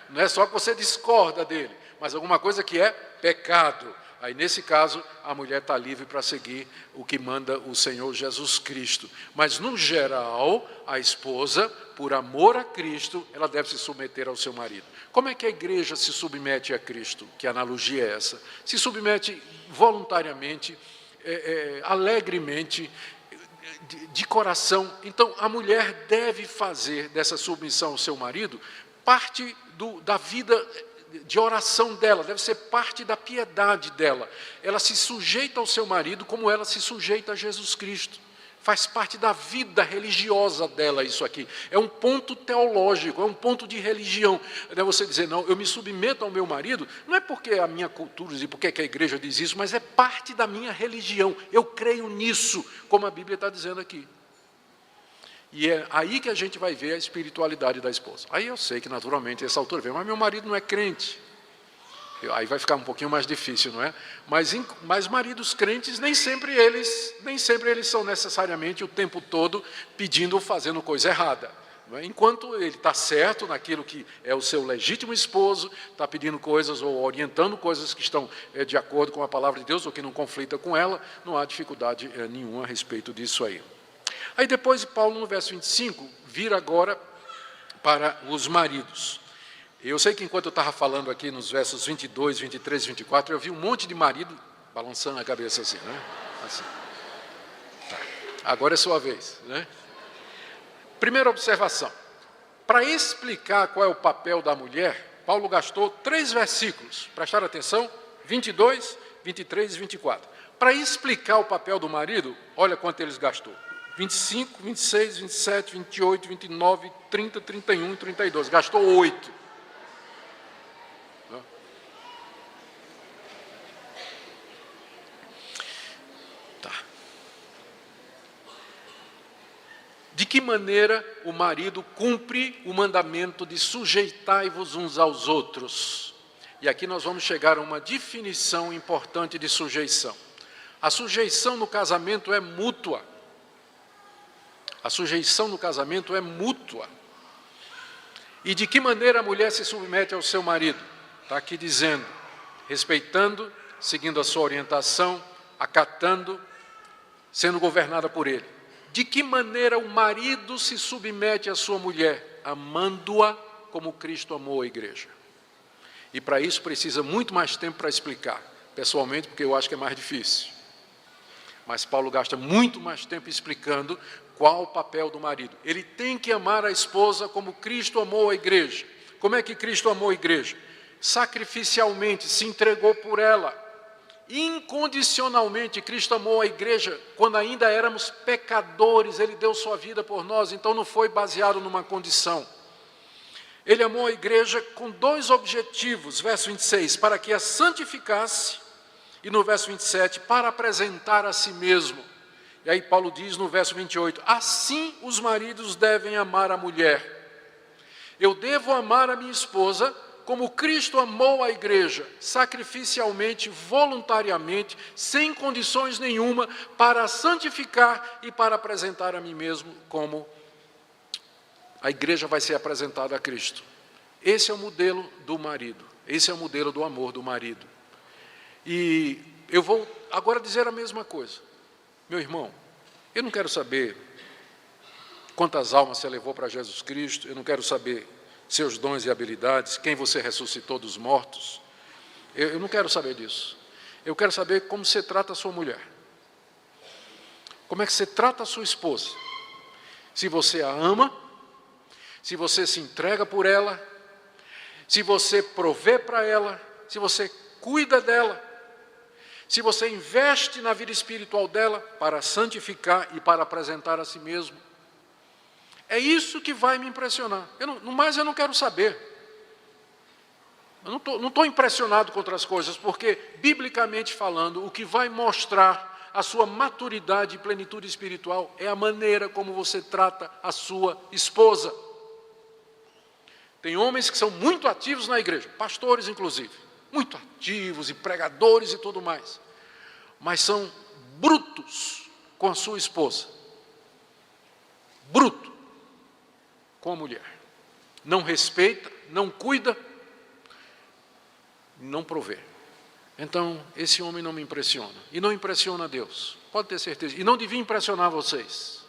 Não é só que você discorda dele, mas alguma coisa que é pecado. Aí, nesse caso, a mulher está livre para seguir o que manda o Senhor Jesus Cristo. Mas, no geral, a esposa, por amor a Cristo, ela deve se submeter ao seu marido. Como é que a igreja se submete a Cristo? Que analogia é essa? Se submete voluntariamente, alegremente, de coração. Então, a mulher deve fazer dessa submissão ao seu marido parte da vida de oração dela, deve ser parte da piedade dela. Ela se sujeita ao seu marido como ela se sujeita a Jesus Cristo. Faz parte da vida religiosa dela isso aqui. É um ponto teológico, é um ponto de religião. É você dizer, não, eu me submeto ao meu marido, não é porque a minha cultura diz, porque a igreja diz isso, mas é parte da minha religião. Eu creio nisso, como a Bíblia está dizendo aqui. E é aí que a gente vai ver a espiritualidade da esposa. Aí eu sei que naturalmente, nessa altura, vem, mas meu marido não é crente. Aí vai ficar um pouquinho mais difícil, não é? Mas maridos crentes, nem sempre eles são necessariamente o tempo todo pedindo ou fazendo coisa errada. Não é? Enquanto ele está certo naquilo que é o seu legítimo esposo, está pedindo coisas ou orientando coisas que estão de acordo com a palavra de Deus ou que não conflita com ela, não há dificuldade nenhuma a respeito disso aí. Aí depois Paulo, no verso 25, vira agora para os maridos. Eu sei que enquanto eu estava falando aqui nos versos 22, 23 e 24, eu vi um monte de marido balançando a cabeça assim, né? Assim. Tá. Agora é sua vez, né? Primeira observação. Para explicar qual é o papel da mulher, Paulo gastou 3 versículos. Prestaram atenção? 22, 23 e 24. Para explicar o papel do marido, olha quanto eles gastou. 25, 26, 27, 28, 29, 30, 31 e 32. Gastou 8. Tá. De que maneira o marido cumpre o mandamento de sujeitai-vos uns aos outros? E aqui nós vamos chegar a uma definição importante de sujeição. A sujeição no casamento é mútua. A sujeição no casamento é mútua. E de que maneira a mulher se submete ao seu marido? Está aqui dizendo, respeitando, seguindo a sua orientação, acatando, sendo governada por ele. De que maneira o marido se submete à sua mulher? Amando-a como Cristo amou a igreja. E para isso precisa muito mais tempo para explicar, pessoalmente, porque eu acho que é mais difícil. Mas Paulo gasta muito mais tempo explicando qual o papel do marido. Ele tem que amar a esposa como Cristo amou a igreja. Como é que Cristo amou a igreja? Sacrificialmente, se entregou por ela. Incondicionalmente, Cristo amou a igreja quando ainda éramos pecadores. Ele deu sua vida por nós, então não foi baseado numa condição. Ele amou a igreja com 2 objetivos, verso 26, para que a santificasse, e no verso 27, para apresentar a si mesmo. E aí Paulo diz no verso 28, assim os maridos devem amar a mulher. Eu devo amar a minha esposa como Cristo amou a igreja, sacrificialmente, voluntariamente, sem condições nenhuma, para a santificar e para apresentar a mim mesmo como a igreja vai ser apresentada a Cristo. Esse é o modelo do marido, esse é o modelo do amor do marido. E eu vou agora dizer a mesma coisa. Meu irmão, eu não quero saber quantas almas você levou para Jesus Cristo, eu não quero saber seus dons e habilidades, quem você ressuscitou dos mortos. Eu não quero saber disso. Eu quero saber como você trata a sua mulher. Como é que você trata a sua esposa? Se você a ama, se você se entrega por ela, se você provê para ela, se você cuida dela, se você investe na vida espiritual dela para santificar e para apresentar a si mesmo. É isso que vai me impressionar. No mais eu não quero saber. Eu não estou impressionado com outras coisas, porque, biblicamente falando, o que vai mostrar a sua maturidade e plenitude espiritual é a maneira como você trata a sua esposa. Tem homens que são muito ativos na igreja, pastores inclusive, muito ativos e pregadores e tudo mais, mas são brutos com a sua esposa, bruto com a mulher, não respeita, não cuida, não provê. Então, esse homem não me impressiona. E não impressiona a Deus. Pode ter certeza. E não devia impressionar vocês.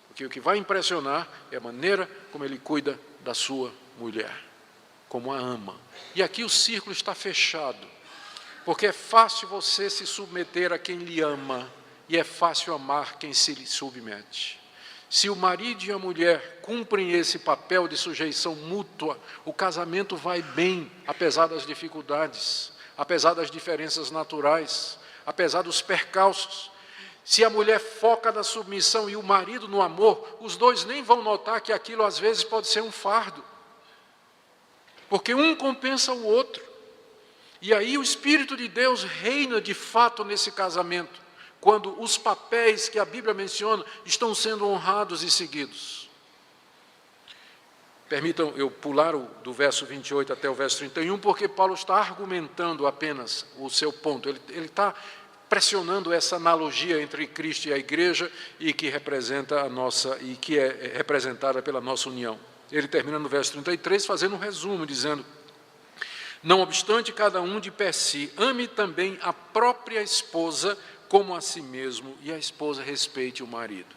Porque o que vai impressionar é a maneira como ele cuida da sua mulher. Como a ama. E aqui o círculo está fechado. Porque é fácil você se submeter a quem lhe ama. E é fácil amar quem se lhe submete. Se o marido e a mulher cumprem esse papel de sujeição mútua, o casamento vai bem, apesar das dificuldades, apesar das diferenças naturais, apesar dos percalços. Se a mulher foca na submissão e o marido no amor, os dois nem vão notar que aquilo às vezes pode ser um fardo. Porque um compensa o outro. E aí o Espírito de Deus reina de fato nesse casamento, quando os papéis que a Bíblia menciona estão sendo honrados e seguidos. Permitam eu pular do verso 28 até o verso 31, porque Paulo está argumentando apenas o seu ponto. Ele está pressionando essa analogia entre Cristo e a igreja e que representa a nossa, e que é representada pela nossa união. Ele termina no verso 33 fazendo um resumo, dizendo: não obstante cada um de per si, ame também a própria esposa como a si mesmo, e a esposa respeite o marido.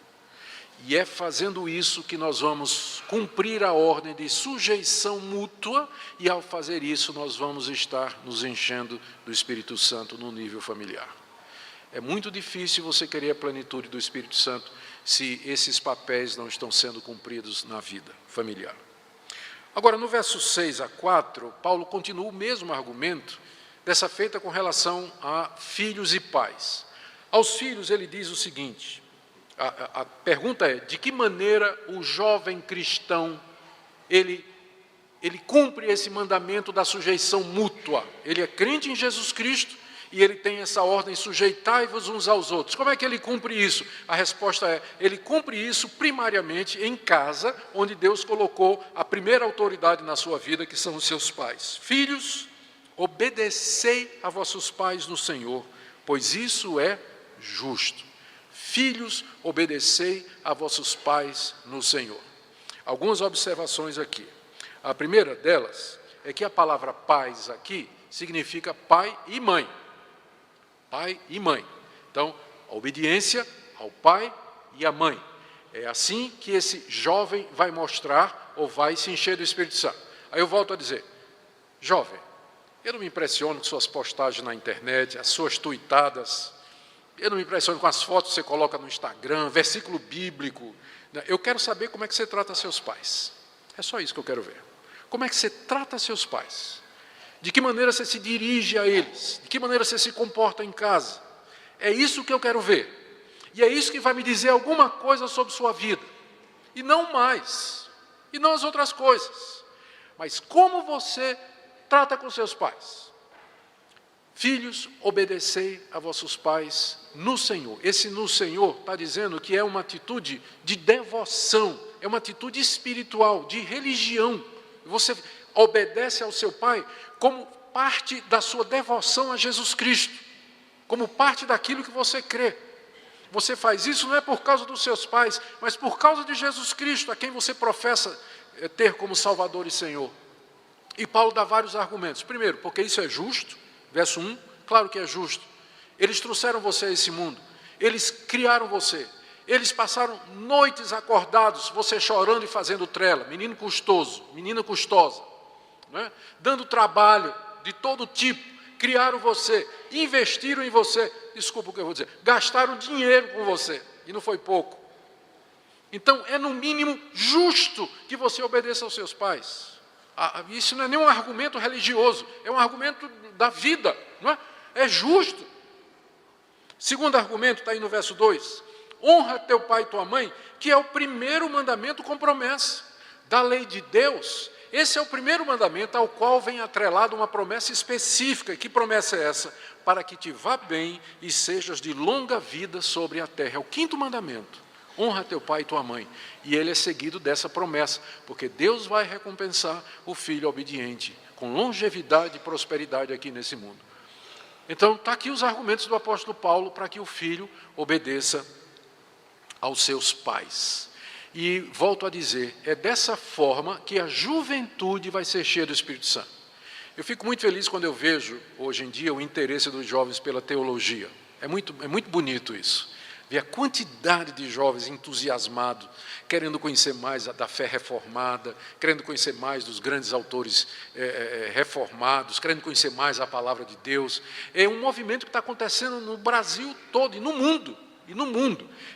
E é fazendo isso que nós vamos cumprir a ordem de sujeição mútua, e ao fazer isso nós vamos estar nos enchendo do Espírito Santo no nível familiar. É muito difícil você querer a plenitude do Espírito Santo se esses papéis não estão sendo cumpridos na vida familiar. Agora, no verso 6 a 4, Paulo continua o mesmo argumento, dessa feita com relação a filhos e pais. Aos filhos ele diz o seguinte, a pergunta é, de que maneira o jovem cristão, ele cumpre esse mandamento da sujeição mútua? Ele é crente em Jesus Cristo e ele tem essa ordem, sujeitai-vos uns aos outros. Como é que ele cumpre isso? A resposta é, ele cumpre isso primariamente em casa, onde Deus colocou a primeira autoridade na sua vida, que são os seus pais. Filhos, obedecei a vossos pais no Senhor, pois isso é justo. Filhos, obedecei a vossos pais no Senhor. Algumas observações aqui. A primeira delas é que a palavra pais aqui significa pai e mãe. Pai e mãe. Então, a obediência ao pai e à mãe. É assim que esse jovem vai mostrar ou vai se encher do Espírito Santo. Aí eu volto a dizer, jovem, eu não me impressiono com suas postagens na internet, as suas tuitadas, eu não me impressiono com as fotos que você coloca no Instagram, versículo bíblico. Eu quero saber como é que você trata seus pais. É só isso que eu quero ver. Como é que você trata seus pais? De que maneira você se dirige a eles? De que maneira você se comporta em casa? É isso que eu quero ver. E é isso que vai me dizer alguma coisa sobre sua vida. E não mais. E não as outras coisas. Mas como você trata com seus pais? Filhos, obedecei a vossos pais no Senhor. Esse no Senhor está dizendo que é uma atitude de devoção, é uma atitude espiritual, de religião. Você obedece ao seu pai como parte da sua devoção a Jesus Cristo, como parte daquilo que você crê. Você faz isso não é por causa dos seus pais, mas por causa de Jesus Cristo, a quem você professa ter como Salvador e Senhor. E Paulo dá vários argumentos. Primeiro, porque isso é justo. Verso 1, claro que é justo. Eles trouxeram você a esse mundo. Eles criaram você. Eles passaram noites acordados, você chorando e fazendo trela. Menino custoso, menina custosa. Não é? Dando trabalho de todo tipo. Criaram você, investiram em você. Desculpa o que eu vou dizer. Gastaram dinheiro com você. E não foi pouco. Então, é no mínimo justo que você obedeça aos seus pais. Isso não é nenhum argumento religioso, é um argumento da vida, não é? É justo. Segundo argumento, está aí no verso 2. Honra teu pai e tua mãe, que é o primeiro mandamento com promessa. Da lei de Deus, esse é o primeiro mandamento ao qual vem atrelado uma promessa específica. Que promessa é essa? Para que te vá bem e sejas de longa vida sobre a terra. É o quinto mandamento. Honra teu pai e tua mãe. E ele é seguido dessa promessa, porque Deus vai recompensar o filho obediente, com longevidade e prosperidade aqui nesse mundo. Então, está aqui os argumentos do apóstolo Paulo para que o filho obedeça aos seus pais. E, volto a dizer, é dessa forma que a juventude vai ser cheia do Espírito Santo. Eu fico muito feliz quando eu vejo, hoje em dia, o interesse dos jovens pela teologia. É muito bonito isso. Ver a quantidade de jovens entusiasmados, querendo conhecer mais da fé reformada, querendo conhecer mais dos grandes autores reformados, querendo conhecer mais a palavra de Deus. É um movimento que está acontecendo no Brasil todo e no mundo.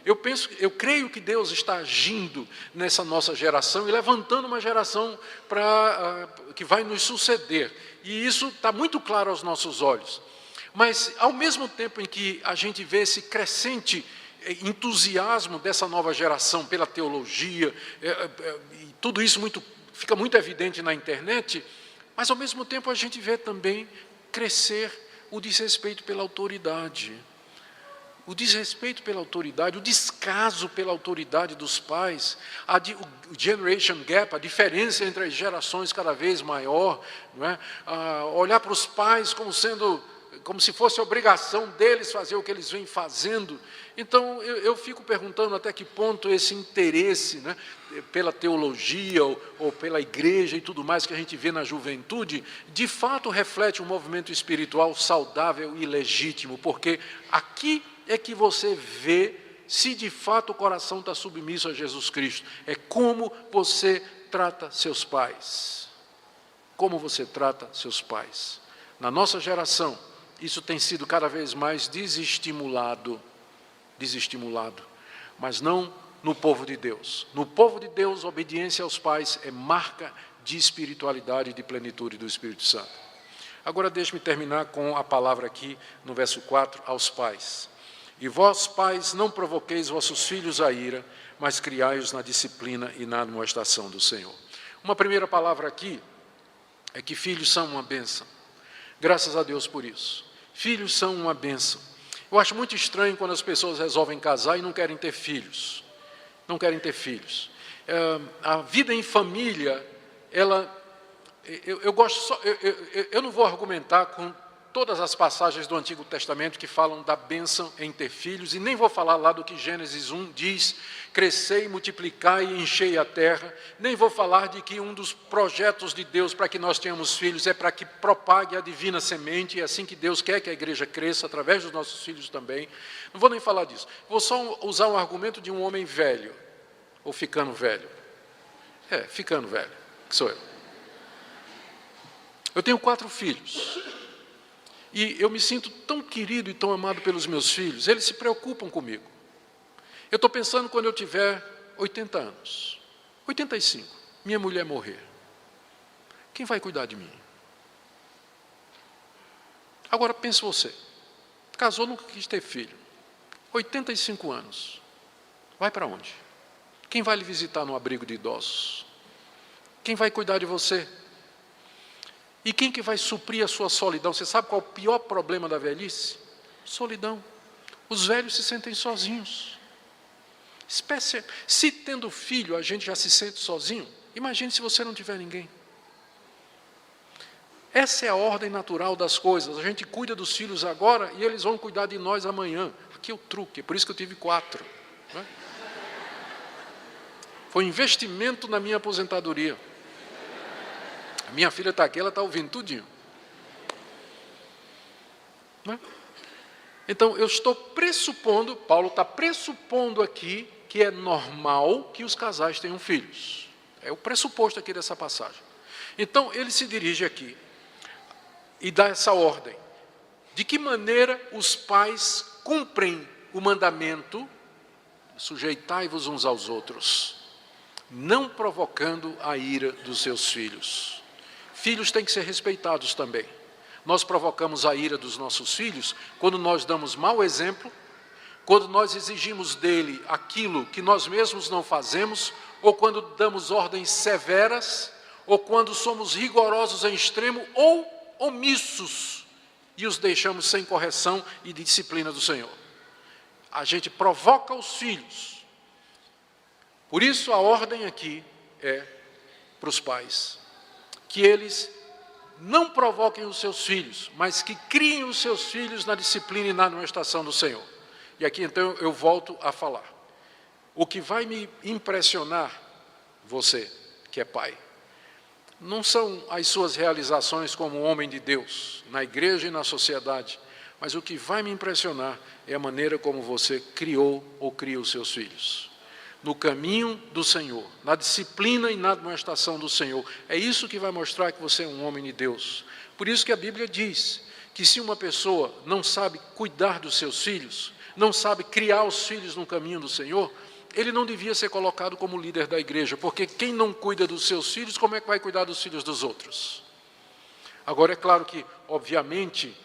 Eu creio que Deus está agindo nessa nossa geração e levantando uma geração que vai nos suceder. E isso está muito claro aos nossos olhos. Mas, ao mesmo tempo em que a gente vê esse crescente entusiasmo dessa nova geração pela teologia, e tudo isso fica muito evidente na internet, mas, ao mesmo tempo, a gente vê também crescer o desrespeito pela autoridade. O desrespeito pela autoridade, o descaso pela autoridade dos pais, o generation gap, a diferença entre as gerações cada vez maior, não é? Olhar para os pais como se fosse obrigação deles fazer o que eles vêm fazendo. Então, eu fico perguntando até que ponto esse interesse, né, pela teologia ou pela igreja e tudo mais que a gente vê na juventude, de fato reflete um movimento espiritual saudável e legítimo, porque aqui é que você vê se de fato o coração está submisso a Jesus Cristo. É como você trata seus pais. Como você trata seus pais. Na nossa geração, isso tem sido cada vez mais desestimulado, mas não no povo de Deus. No povo de Deus, a obediência aos pais é marca de espiritualidade e de plenitude do Espírito Santo. Agora deixe-me terminar com a palavra aqui no verso 4, aos pais. E vós, pais, não provoqueis vossos filhos à ira, mas criai-os na disciplina e na admoestação do Senhor. Uma primeira palavra aqui é que filhos são uma bênção. Graças a Deus por isso. Filhos são uma bênção. Eu acho muito estranho quando as pessoas resolvem casar e não querem ter filhos. Não querem ter filhos. A vida em família, eu não vou argumentar com todas as passagens do Antigo Testamento que falam da bênção em ter filhos, e nem vou falar lá do que Gênesis 1 diz, crescei, multiplicai e enchei a terra, nem vou falar de que um dos projetos de Deus para que nós tenhamos filhos é para que propague a divina semente, é assim que Deus quer que a igreja cresça, através dos nossos filhos também. Não vou nem falar disso, vou só usar um argumento de um homem velho, ou ficando velho. Ficando velho, que sou eu. Eu tenho 4 filhos. E eu me sinto tão querido e tão amado pelos meus filhos, eles se preocupam comigo. Eu estou pensando quando eu tiver 80 anos, 85, minha mulher morrer. Quem vai cuidar de mim? Agora pense você, casou, nunca quis ter filho, 85 anos, vai para onde? Quem vai lhe visitar no abrigo de idosos? Quem vai cuidar de você? E quem que vai suprir a sua solidão? Você sabe qual é o pior problema da velhice? Solidão. Os velhos se sentem sozinhos. Se tendo filho a gente já se sente sozinho, imagine se você não tiver ninguém. Essa é a ordem natural das coisas. A gente cuida dos filhos agora e eles vão cuidar de nós amanhã. Aqui é o truque, é por isso que eu tive 4. Não é? Foi um investimento na minha aposentadoria. A minha filha está aqui, ela está ouvindo tudinho. Não é? Então, eu estou pressupondo, Paulo está pressupondo aqui que é normal que os casais tenham filhos. É o pressuposto aqui dessa passagem. Então, ele se dirige aqui e dá essa ordem. De que maneira os pais cumprem o mandamento, sujeitai-vos uns aos outros, não provocando a ira dos seus filhos. Filhos têm que ser respeitados também. Nós provocamos a ira dos nossos filhos quando nós damos mau exemplo, quando nós exigimos dele aquilo que nós mesmos não fazemos, ou quando damos ordens severas, ou quando somos rigorosos em extremo, ou omissos, e os deixamos sem correção e disciplina do Senhor. A gente provoca os filhos. Por isso a ordem aqui é para os pais. Que eles não provoquem os seus filhos, mas que criem os seus filhos na disciplina e na admoestação do Senhor. E aqui então eu volto a falar. O que vai me impressionar, você que é pai, não são as suas realizações como homem de Deus, na igreja e na sociedade, mas o que vai me impressionar é a maneira como você criou ou cria os seus filhos. No caminho do Senhor, na disciplina e na admoestação do Senhor. É isso que vai mostrar que você é um homem de Deus. Por isso que a Bíblia diz que se uma pessoa não sabe cuidar dos seus filhos, não sabe criar os filhos no caminho do Senhor, ele não devia ser colocado como líder da igreja, porque quem não cuida dos seus filhos, como é que vai cuidar dos filhos dos outros? Agora, é claro que, obviamente,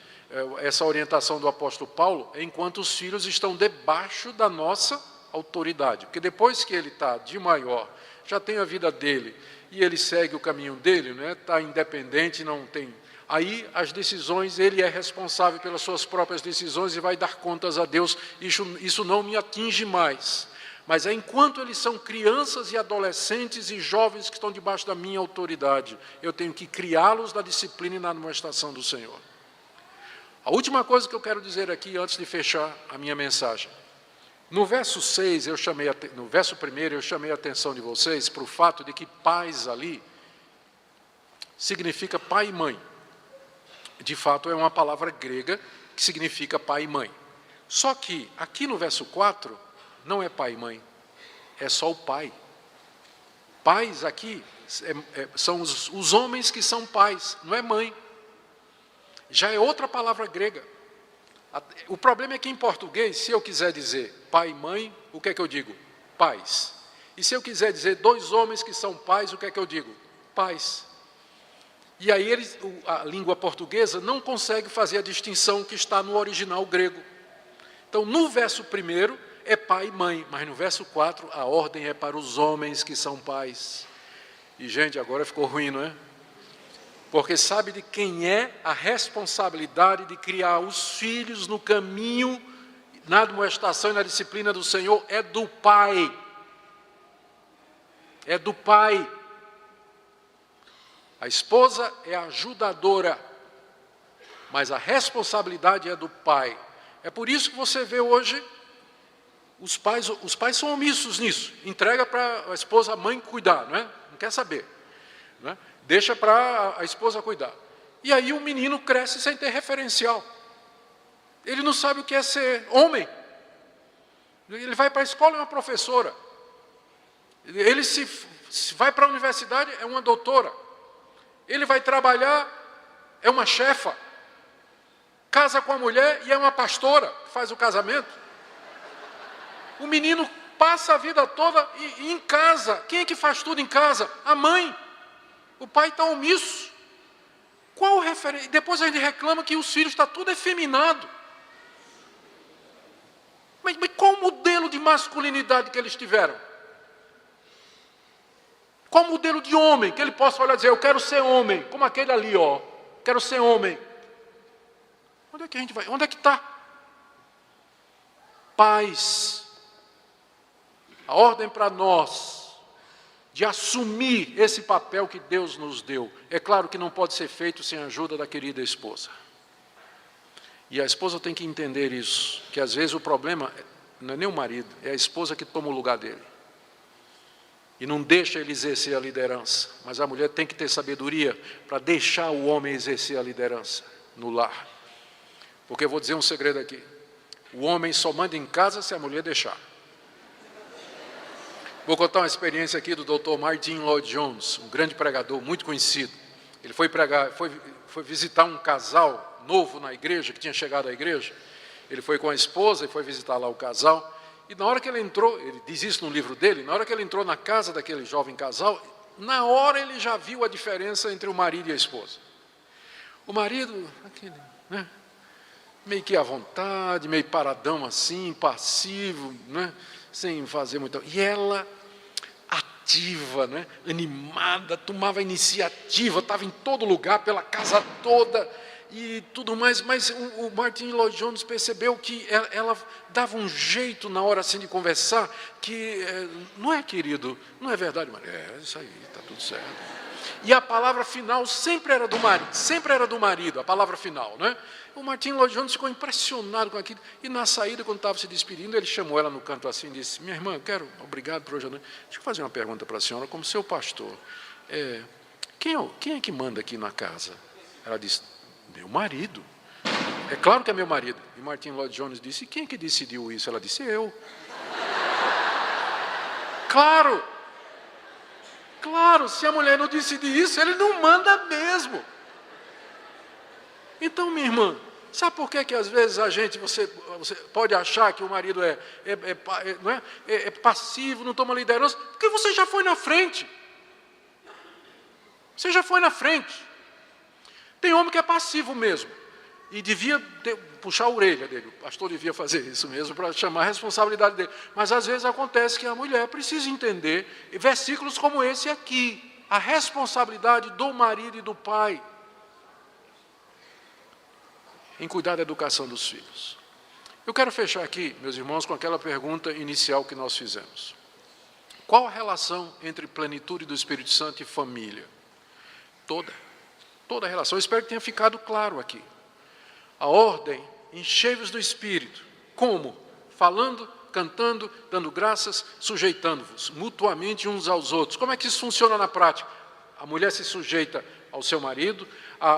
essa orientação do apóstolo Paulo é enquanto os filhos estão debaixo da nossa autoridade, porque depois que ele está de maior, já tem a vida dele, e ele segue o caminho dele, está independente, não tem... Aí, as decisões, ele é responsável pelas suas próprias decisões e vai dar contas a Deus. Isso não me atinge mais. Mas é enquanto eles são crianças e adolescentes e jovens que estão debaixo da minha autoridade, eu tenho que criá-los na disciplina e na admoestação do Senhor. A última coisa que eu quero dizer aqui, antes de fechar a minha mensagem. No verso 6, no verso 1, eu chamei a atenção de vocês para o fato de que pais ali significa pai e mãe. De fato, é uma palavra grega que significa pai e mãe. Só que, aqui no verso 4, não é pai e mãe, é só o pai. Pais aqui são os homens que são pais, não é mãe. Já é outra palavra grega. O problema é que em português, se eu quiser dizer pai e mãe, o que é que eu digo? Pais. E se eu quiser dizer dois homens que são pais, o que é que eu digo? Pais. E aí a língua portuguesa não consegue fazer a distinção que está no original grego. Então, no verso 1, é pai e mãe, mas no verso 4, a ordem é para os homens que são pais. E, gente, agora ficou ruim, não é? Porque sabe de quem é a responsabilidade de criar os filhos no caminho, na admoestação e na disciplina do Senhor? É do pai. É do pai. A esposa é a ajudadora, mas a responsabilidade é do pai. É por isso que você vê hoje, os pais são omissos nisso. Entrega para a esposa, a mãe cuidar, não é? Não quer saber. Não é? Deixa para a esposa cuidar. E aí o menino cresce sem ter referencial. Ele não sabe o que é ser homem. Ele vai para a escola, é uma professora. Ele se vai para a universidade, é uma doutora. Ele vai trabalhar, é uma chefa. Casa com a mulher e é uma pastora, faz o casamento. O menino passa a vida toda em casa. Quem é que faz tudo em casa? A mãe. O pai está omisso. Qual referência? Depois a gente reclama que os filhos estão tudo efeminado. Mas qual o modelo de masculinidade que eles tiveram? Qual o modelo de homem que ele possa olhar e dizer, eu quero ser homem, como aquele ali, ó, quero ser homem. Onde é que a gente vai? Onde é que está? Pais. A ordem para nós de assumir esse papel que Deus nos deu. É claro que não pode ser feito sem a ajuda da querida esposa. E a esposa tem que entender isso, que às vezes o problema não é nem o marido, é a esposa que toma o lugar dele. E não deixa ele exercer a liderança. Mas a mulher tem que ter sabedoria para deixar o homem exercer a liderança no lar. Porque eu vou dizer um segredo aqui. O homem só manda em casa se a mulher deixar. Vou contar uma experiência aqui do Dr. Martin Lloyd-Jones, um grande pregador, muito conhecido. Ele foi visitar um casal novo na igreja, que tinha chegado à igreja. Ele foi com a esposa e foi visitar lá o casal. E na hora que ele entrou, ele diz isso no livro dele, na hora que ele entrou na casa daquele jovem casal, na hora ele já viu a diferença entre o marido e a esposa. O marido, aquele, né, meio que à vontade, meio paradão assim, passivo, né, sem fazer muito. E ela, ativa, né, animada, tomava iniciativa, estava em todo lugar, pela casa toda, e tudo mais, mas o Martin Lloyd-Jones percebeu que ela dava um jeito na hora assim de conversar, que não é, querido, não é verdade, Maria? É isso aí, está tudo certo. E a palavra final sempre era do marido, a palavra final, né? O Martin Lloyd-Jones ficou impressionado com aquilo, e na saída, quando estava se despedindo, ele chamou ela no canto assim e disse, minha irmã, obrigado por hoje à noite, deixa eu fazer uma pergunta para a senhora, como seu pastor, quem é que manda aqui na casa? Ela disse, meu marido. É claro que é meu marido. E Martin Lloyd Jones disse, e quem é que decidiu isso? Ela disse, eu. Claro, se a mulher não decidir isso, ele não manda mesmo. Então, minha irmã, sabe por que às vezes você pode achar que o marido é passivo, não toma liderança? Porque você já foi na frente. Você já foi na frente. Tem homem que é passivo mesmo. E devia puxar a orelha dele. O pastor devia fazer isso mesmo para chamar a responsabilidade dele. Mas às vezes acontece que a mulher precisa entender versículos como esse aqui. A responsabilidade do marido e do pai em cuidar da educação dos filhos. Eu quero fechar aqui, meus irmãos, com aquela pergunta inicial que nós fizemos. Qual a relação entre plenitude do Espírito Santo e família? Toda a relação. Eu espero que tenha ficado claro aqui. A ordem, enchei-vos do Espírito. Como? Falando, cantando, dando graças, sujeitando-vos mutuamente uns aos outros. Como é que isso funciona na prática? A mulher se sujeita ao seu marido,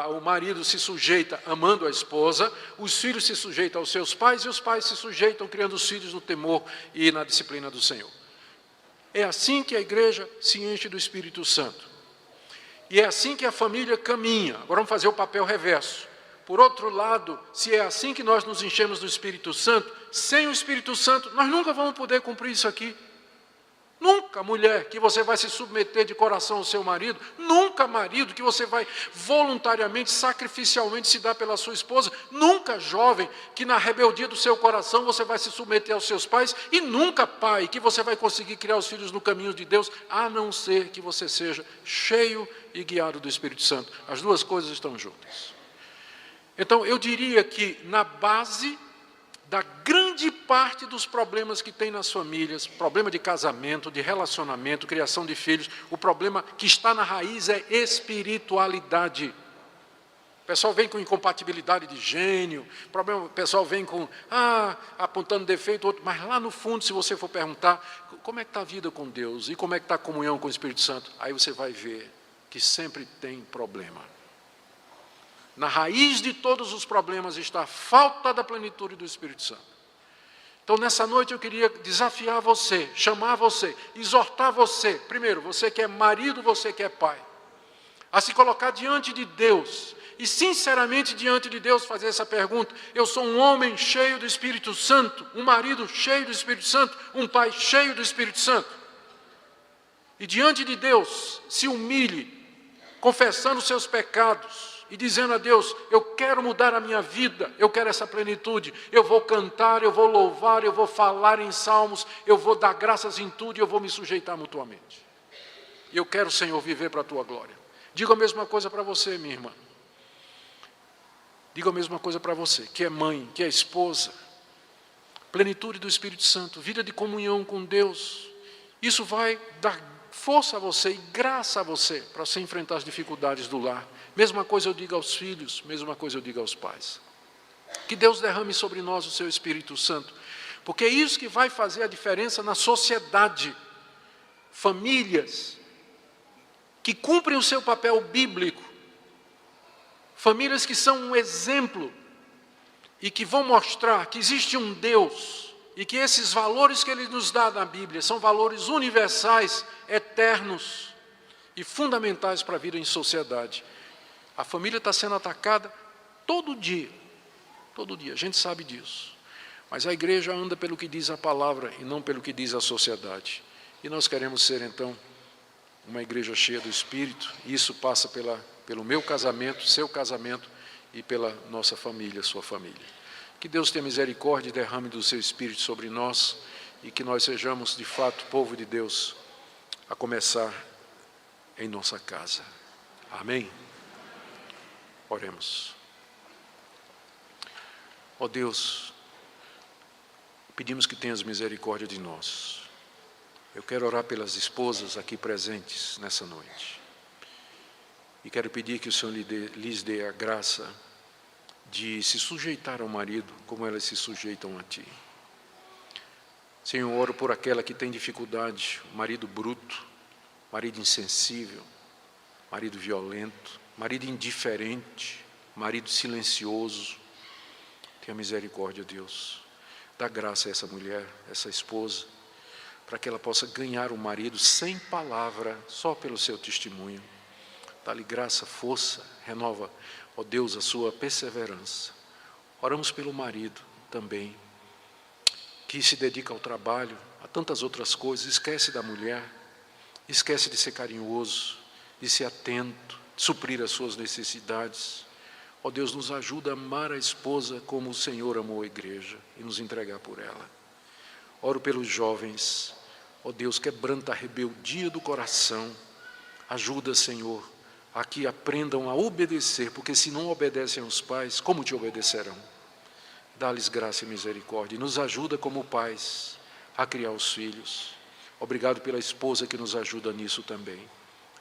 o marido se sujeita amando a esposa, os filhos se sujeitam aos seus pais e os pais se sujeitam criando os filhos no temor e na disciplina do Senhor. É assim que a igreja se enche do Espírito Santo. E é assim que a família caminha. Agora vamos fazer o papel reverso. Por outro lado, se é assim que nós nos enchemos do Espírito Santo, sem o Espírito Santo, nós nunca vamos poder cumprir isso aqui. Nunca, mulher, que você vai se submeter de coração ao seu marido. Nunca, marido, que você vai voluntariamente, sacrificialmente se dar pela sua esposa. Nunca, jovem, que na rebeldia do seu coração você vai se submeter aos seus pais. E nunca, pai, que você vai conseguir criar os filhos no caminho de Deus, a não ser que você seja cheio e guiado do Espírito Santo. As duas coisas estão juntas. Então, eu diria que na base da grande parte dos problemas que tem nas famílias, problema de casamento, de relacionamento, criação de filhos, o problema que está na raiz é espiritualidade. O pessoal vem com incompatibilidade de gênio, o pessoal vem com, apontando defeito, outro, mas lá no fundo, se você for perguntar, como é que está a vida com Deus e como é que está a comunhão com o Espírito Santo, aí você vai ver que sempre tem problema. Na raiz de todos os problemas está a falta da plenitude do Espírito Santo. Então, nessa noite eu queria desafiar você, chamar você, exortar você, primeiro, você que é marido, você que é pai, a se colocar diante de Deus e, sinceramente, diante de Deus, fazer essa pergunta: eu sou um homem cheio do Espírito Santo, um marido cheio do Espírito Santo, um pai cheio do Espírito Santo? E, diante de Deus, se humilhe, confessando os seus pecados, e dizendo a Deus: eu quero mudar a minha vida, eu quero essa plenitude, eu vou cantar, eu vou louvar, eu vou falar em salmos, eu vou dar graças em tudo e eu vou me sujeitar mutuamente. E eu quero, Senhor, viver para a Tua glória. Digo a mesma coisa para você, minha irmã. Digo a mesma coisa para você, que é mãe, que é esposa. Plenitude do Espírito Santo, vida de comunhão com Deus. Isso vai dar força a você e graça a você para você enfrentar as dificuldades do lar. Mesma coisa eu digo aos filhos, mesma coisa eu digo aos pais. Que Deus derrame sobre nós o seu Espírito Santo, porque é isso que vai fazer a diferença na sociedade. Famílias que cumprem o seu papel bíblico, famílias que são um exemplo e que vão mostrar que existe um Deus e que esses valores que Ele nos dá na Bíblia são valores universais, eternos e fundamentais para a vida em sociedade. A família está sendo atacada todo dia, a gente sabe disso. Mas a igreja anda pelo que diz a palavra e não pelo que diz a sociedade. E nós queremos ser, então, uma igreja cheia do Espírito, e isso passa pelo meu casamento, seu casamento, e pela nossa família, sua família. Que Deus tenha misericórdia e derrame do seu Espírito sobre nós, e que nós sejamos, de fato, povo de Deus, a começar em nossa casa. Amém? Oremos. Ó Deus, pedimos que tenhas misericórdia de nós. Eu quero orar pelas esposas aqui presentes nessa noite. E quero pedir que o Senhor lhes dê a graça de se sujeitar ao marido como elas se sujeitam a Ti. Senhor, eu oro por aquela que tem dificuldade, marido bruto, marido insensível, marido violento, marido indiferente, marido silencioso. Tenha misericórdia, Deus. Dá graça a essa mulher, essa esposa, para que ela possa ganhar o marido sem palavra, só pelo seu testemunho. Dá-lhe graça, força, renova, ó Deus, a sua perseverança. Oramos pelo marido também, que se dedica ao trabalho, a tantas outras coisas, esquece da mulher, esquece de ser carinhoso, de ser atento, de suprir as suas necessidades. Ó Deus, nos ajuda a amar a esposa como o Senhor amou a igreja e nos entregar por ela. Oro pelos jovens, ó Deus, quebranta a rebeldia do coração. Ajuda, Senhor, a que aprendam a obedecer, porque se não obedecem aos pais, como te obedecerão? Dá-lhes graça e misericórdia, e nos ajuda como pais a criar os filhos. Obrigado pela esposa que nos ajuda nisso também.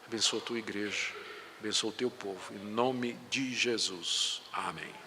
Abençoa a tua igreja, abençoa o teu povo, em nome de Jesus. Amém.